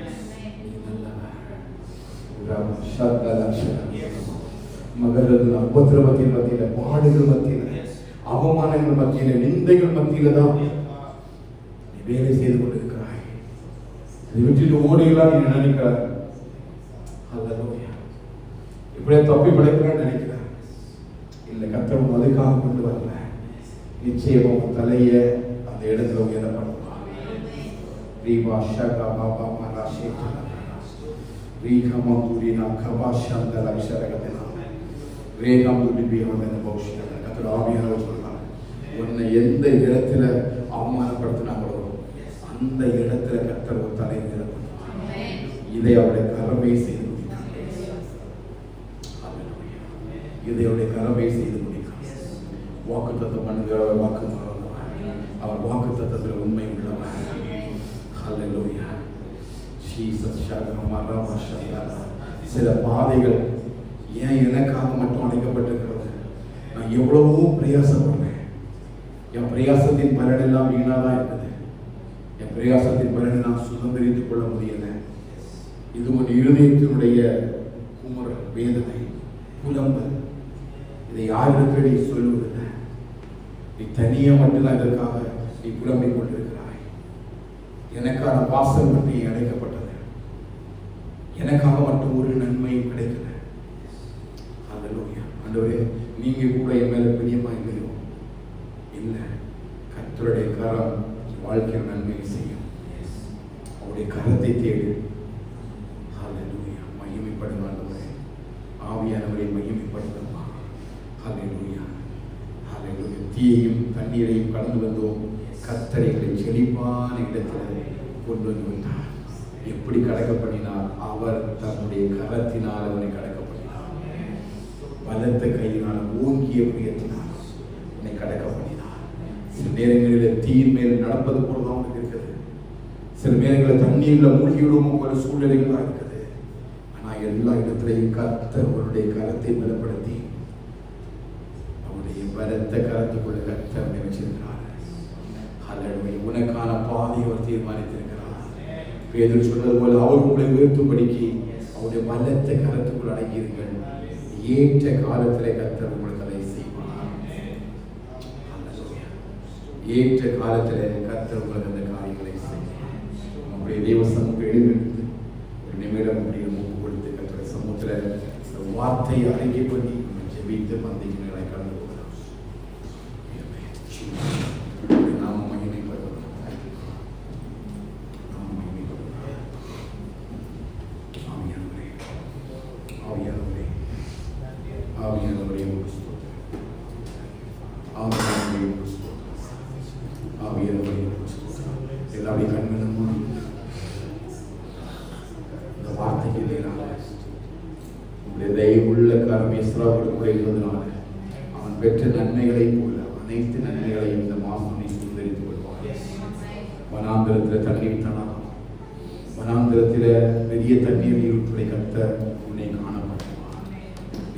[SPEAKER 1] மகரது உபத்திரவத்தின் மத்தியில, பாடுகள் மத்தியில, அவமானங்கள் மத்தியில, நிந்தைகள் மத்தியில தான் வேலை செய்து கொண்டிருக்கிறாய். இதை விட்டுட்டு ஓடிலாம் நீ நினைக்கிறார். இப்படியே தப்பி பிழைக்கிறான்னு நினைக்கிறார். இல்லை, கர்த்தர் அதுக்காக கொண்டு வரல. நிச்சயமா உன் தலைய அந்த இடத்துல உயர பண்ணுவார். ரீவா ஷகா பாபா மராஷே ரீகமா குடினா கபாஷந்த லக்ஷரகதனா ரேகம் குடிபியோட பௌஷியத. கர்த்தர் ஆவியானவர் சொல்றார், உன்னை எந்த இடத்துல அவமானப்படுத்தினாங்களோ அந்த இடத்துல கர்த்தர் ஒரு தலை நிரப்புவார். இதை அவருடைய கரமே செய்து முடிக்கிறார். இதை அவருடைய கரமே செய்து முடிக்கிறார். வாக்குத்தத்தம் பண்ணுகிறவர் வாக்கு மாறுவார். அவர் வாக்குத்தத்தத்தில் உண்மை உள்ளவர். ஹல்லேலூயா. ஜீசஸ் ஷகமரா மஷயா. சில பாதைகள் ஏன் எனக்காக மட்டும் அடைக்கப்பட்டிருக்கிறது? நான் எவ்வளவோ பிரயாசப்படுறேன். என் பிரயாசத்தின் பலன் எல்லாம் வீணாதான் இருக்குது. என் பிரயாசத்தின் பலனை நான் சுதந்திரித்துக் கொள்ள முடியல. இது ஒரு இருதயத்தினுடைய குமுறல், வேதனை, புலம்பல். இதை யாருக்கு நீ சொல்லுவதில்லை. நீ தனியே மட்டும்தான் இதற்காக நீ புலம்பிக் கொண்டிருக்கிறாய். எனக்கான வாசல் பற்றி அடைக்கப்பட்டது. எனக்காக மட்டும் ஒரு நன்மையும் கிடைக்கல. ஹல்லேலூயா. ஆண்டவரே, நீங்க கூட என் மேல பிரியமா இல்லையோ? இல்லை. கர்த்தருடைய கரம் வாழ்க்கையில் நன்மையை செய்யும். அவருடைய கரத்தை தேடு. ஹல்லேலூயா. மகிமைப்படுங்க ஆண்டவரே. ஆவியானவரை மகிமைப்படுத்துமா. ஹல்லேலூயா. ஹல்லேலூயா. தீயையும் தண்ணீரையும் கடந்து வந்தோம். கர்த்தரை செழிப்பான இடத்துல கொண்டு வந்து விட்டார். எப்படி கடக்க பண்ணினார்? அவர் தன்னுடைய கரத்தினால் அவனை கடக்க பண்ணினார். பலத்த கையினால் ஓங்கிய புயத்தினார் அவனை கடக்க பண்ணினார். சில நேரங்களில் தீயின் மேல் நடப்பது போலதான் அவனுக்கு இருக்குது. சில நேரங்களில் தண்ணீர்ல மூழ்கிவிடுவோம் போல சூழ்நிலைகள் தான் இருக்குது. ஆனா எல்லா இடத்திலையும் கர்த்தர் அவருடைய கரத்தை பலப்படுத்தி அவருடைய பலத்த கரத்துக்குள்ள கர்த்தர் அவனை வச்சிருக்கிறார். ஹல்லேலூயா. உனக்கான பாதையை அவர் தீர்மானித்திருக்கிறார். பேதுரு சொன்னது போல அவர் உங்களை உயர்த்தும்படிக்கு அவருடைய பலத்த கரத்துக்குள் அடங்கியிருங்கள். ஏற்ற காலத்திலே கர்த்தர் உங்களுக்கு அதை செய்வார். ஏற்ற காலத்திலே கர்த்தர் உங்களுக்கு அந்த காரியங்களை செய்வார். நம்முடைய தேவ சமூகம் எழுந்திருந்து ஒரு நிமிடம் அப்படி மூப்பு கொடுத்து கர்த்தருடைய சமூகத்தில் வார்த்தையை அறிக்கை பண்ணி ஜெபித்து பந்திகளை கடந்து போகலாம். நாம மகிமைப்படுவோம். எல்லாருடைய கண்களும் இந்த வார்த்தைக்கு உங்களுடைய தயவுள்ள கரம் இஸ்ராவேல் கூட இருந்ததுனால அவன் பெற்ற நன்மைகளை போல அனைத்து நன்மைகளையும் இந்த மாதம் நீ சுதந்திரித்துக் கொள்வார். வனாந்திரத்தில் தண்ணீர் தனாகும். வனாந்திரத்தில் பெரிய தண்ணீர் நீருற்றுடைய கர்த்தர் உன்னை காணப்படுவார்.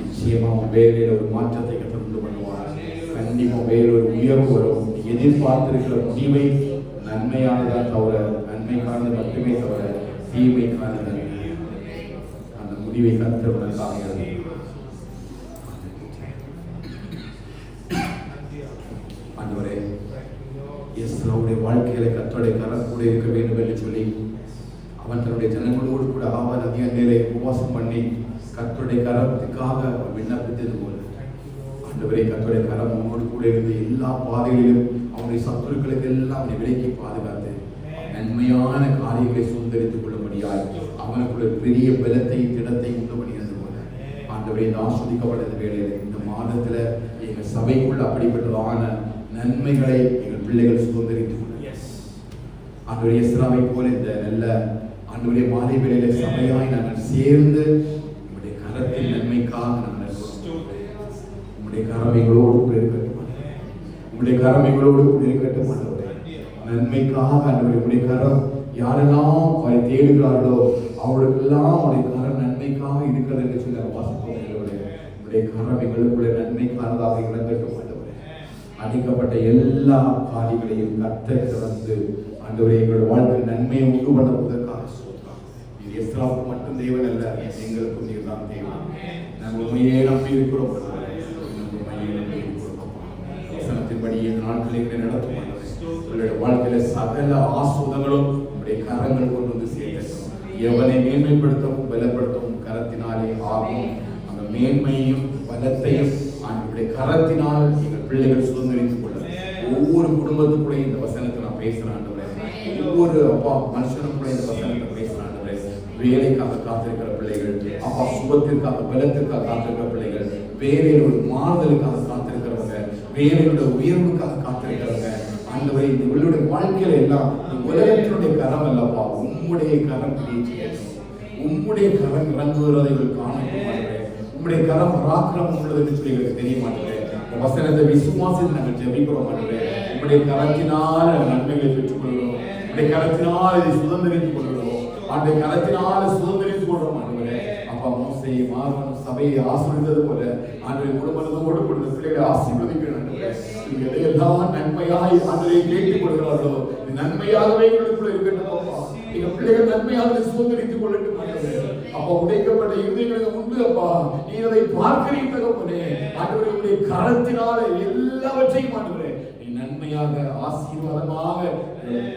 [SPEAKER 1] நிச்சயமா உன் வேலையில் ஒரு மாற்றத்தை கற்று பண்ணுவார். கண்டிப்பா வேறொரு உயர்வு வரும். எதிர்பார்த்திருக்கிற முடிவை நன்மையானதா தவிர, நன்மைக்கானது மட்டுமே தவிர தீமைக்கானது அந்த முடிவை கர்த்தர் உனக்காக எழுதுகிறார். ஆண்டவரே, எஸ்ராவுடைய வாழ்க்கையில கர்த்தருடைய கரம் கூட இருக்க வேண்டும் என்று சொல்லி அவன் தன்னுடைய ஜனங்களோடு கூட ஆவல் அதிக நேரே உபவாசம் பண்ணி கர்த்தருடைய கரத்துக்காக விண்ணப்பித்தது போல ஆண்டவரே, கர்த்தருடைய கரம் அவனோடு கூட இருந்து எல்லா பாதைகளிலும் அவனுடைய சத்துருக்களுக்கு எல்லாம் அவனை விலக்கி பாதுகாத்து நன்மையான காரியங்களை சுதந்திரித்துக் கொள்ளும்படியாய் அவனுக்குள்ள பெரிய பலத்தை திடத்தை உண்டு பண்ணியது போல ஆண்டவரே, ஆஸ்வதிக்கப்பட்டது வேளையில் இந்த மாதத்துல எங்கள் சபைக்குள்ள அப்படிப்பட்டதான நன்மைகளை எங்கள் பிள்ளைகள் சுதந்திரித்துக் கொள்ள ஆண்டவரே, எஸ்ராவை போல இந்த நல்ல ஆண்டவரே மாலை வேளையில சபையாய் நாங்கள் சேர்ந்து உங்களுடைய கரத்தின் நன்மைக்காக நாங்கள் உங்களுடைய கரமைகளோடு கூட இருக்கட்டும். உங்களுடைய கரமைகளோடு கூட இருக்கட்டும் ஆண்டவரே. நன்மைக்காக ஆண்டவரே உங்களுடைய கரம் யாரெல்லாம் அவரை தேடுகிறார்களோ அவர்களுக்கெல்லாம் அவருடைய கரம் நன்மைக்காக இருக்கிறது என்று சொல்லி வாசிப்போம். உங்களுடைய கரம் எங்களுக்குள்ள நன்மைக்கானதாக இறங்கட்டும் ஆண்டவரே. அடிக்கப்பட்ட எல்லா காரியங்களையும் கர்த்தர் திறந்து ஆண்டவரே எங்களுடைய வாழ்க்கை நன்மையை உண்டு பண்ணுவதற்காக சொல்றார். இது எஸ்ராவுக்கு மட்டும் தேவன் அல்ல, எங்களுக்கும் நீர் தான் தேவன். நாங்கள் உண்மையே நம்பி இருக்கிறோம். வசனத்தின்படி இந்த நாட்களை நடத்தும் உங்களுடைய வாழ்க்கையில சகல ஆசீர்வாதங்களும் உங்களுடைய கரங்கள் கொண்டு வந்து சேர்க்கட்டும். எவனை மேன்மைப்படுத்தவும் பலப்படுத்தவும் கரத்தினாலே ஆகும். அந்த மேன்மையும் பலத்தையும் ஆண்டவருடைய கரத்தினால் எங்கள் பிள்ளைகள் சுதந்திரித்துக் கொள்ள ஒவ்வொரு குடும்பத்துக்குள்ள இந்த வசனத்தை நான் பேசுறேன் ஆண்டவரே. ஒவ்வொரு அப்பா மனுஷனுக்குள்ள இந்த வசனத்தை பேசுறேன் ஆண்டவரே. வேலைக்காக காத்திருக்கிற பிள்ளைகள், அப்பா சுகத்திற்காக பலத்திற்காக காத்திருக்கிற பிள்ளைகள், வேலையில் ஒரு மாறுதலுக்காக காத்திருக்கிறவங்க, வேலையோட உயர்வுக்காக காத்திருக்கிறவங்க ஆண்டவரே, இந்த உங்களுடைய வாழ்க்கையில எல்லாம் உலகத்தினுடைய கரம் அல்லப்பா, உம்முடைய கரம் உம்முடைய கரம் இறங்குவதை காணட்டும். உம்முடைய கரம் பராக்கிரமம் உள்ளது என்று சொல்லி எங்களுக்கு தெரிய மாட்டேன். இந்த வசனத்தை விசுவாசத்தை நாங்கள் ஜெபிக்கிறோம் ஆண்டவரே. உம்முடைய கரத்தினால் நன்மைகளை பெற்றுக் கொள்கிறோம். உம்முடைய கரத்தினால் இதை சுதந்திரித்துக் கொள்கிறோம். அந்த கரத்தினால் சுதந்திரித்துக் கொள்கிறோம் ஆண்டவரே. அப்பா மோசேயை மாறும் சபையை ஆசீர்வதித்தது போல ஆண்டவரே குடும்பத்தோடு கொடுத்த பிள்ளைகளை ஆசீர்வதிக்கிறேன் ஆண்டவரே. எதையெல்லாம் நன்மையாய் ஆண்டவரை கேட்டுக் கொள்கிறார்களோ நன்மையாகவே எங்களுக்குள்ள இருக்கட்டும் அப்பா. எங்க பிள்ளைகள் நன்மையாக சுதந்திரித்துக் கொள்ளட்டும் ஆண்டவரே. அப்பா உடைக்கப்பட்ட இருதயங்களுக்கு முன்பு அப்பா நீ அதை பார்க்கிறீங்க தகப்பனே. ஆண்டவரே கரத்தினால எல்லாவற்றையும் ஆண்டவரே நீ நன்மையாக ஆசீர்வாதமாக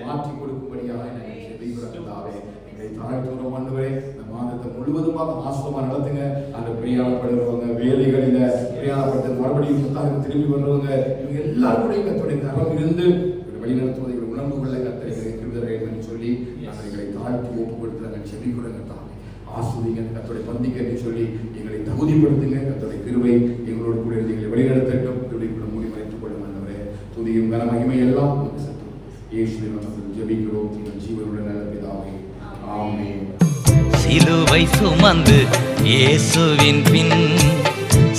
[SPEAKER 1] மாற்றி கொடுக்கும்படியாக நாங்கள் ஜெபிக்கிறோம். எங்களை தாழ்த்துகிறோம் ஆண்டவரே. இந்த மாதத்தை முழுவதுமாக ஆசீர்வாதமா நடத்துங்க. அந்த பிரியாணப்படுறவங்க, வேலைகளில பிரியாணப்பட்டு மறுபடியும் புத்தாருக்கு திரும்பி வர்றவங்க, இவங்க எல்லாருடைய கர்த்தருடைய கரம் இருந்து வழிநடத்துவதை உணர்ந்து கொள்ள கர்த்தரை கிருபை வேண்டும் என்று சொல்லி நாங்கள் எங்களை தாழ்த்தி ஒப்புக்கொடுத்து நாங்கள் செபிக்கிறோம். ஆசீர்வதிங்க கர்த்தருடைய பந்திக்கு என்று சொல்லி எங்களை தகுதிப்படுத்துங்க. கர்த்தருடைய கிருபை எங்களோடு கூட இருந்து எங்களை வழிநடத்தட்டும். கிருபை கூட மூடி மறைத்துக் கொள்ளும் ஆண்டவரே. துதியும் கன மகிமை எல்லாம் இயேசுவின் நாமத்தில் ஜெபிக்கிறோம் எங்கள் ஜீவனுடைய நல்ல பிதாவே. ஆமென்.
[SPEAKER 5] சிலுவை சுமந்து இயேசுவின் பின்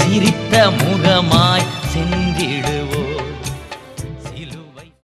[SPEAKER 5] சிரித்த முகமாய் சென்றிடுவோம்.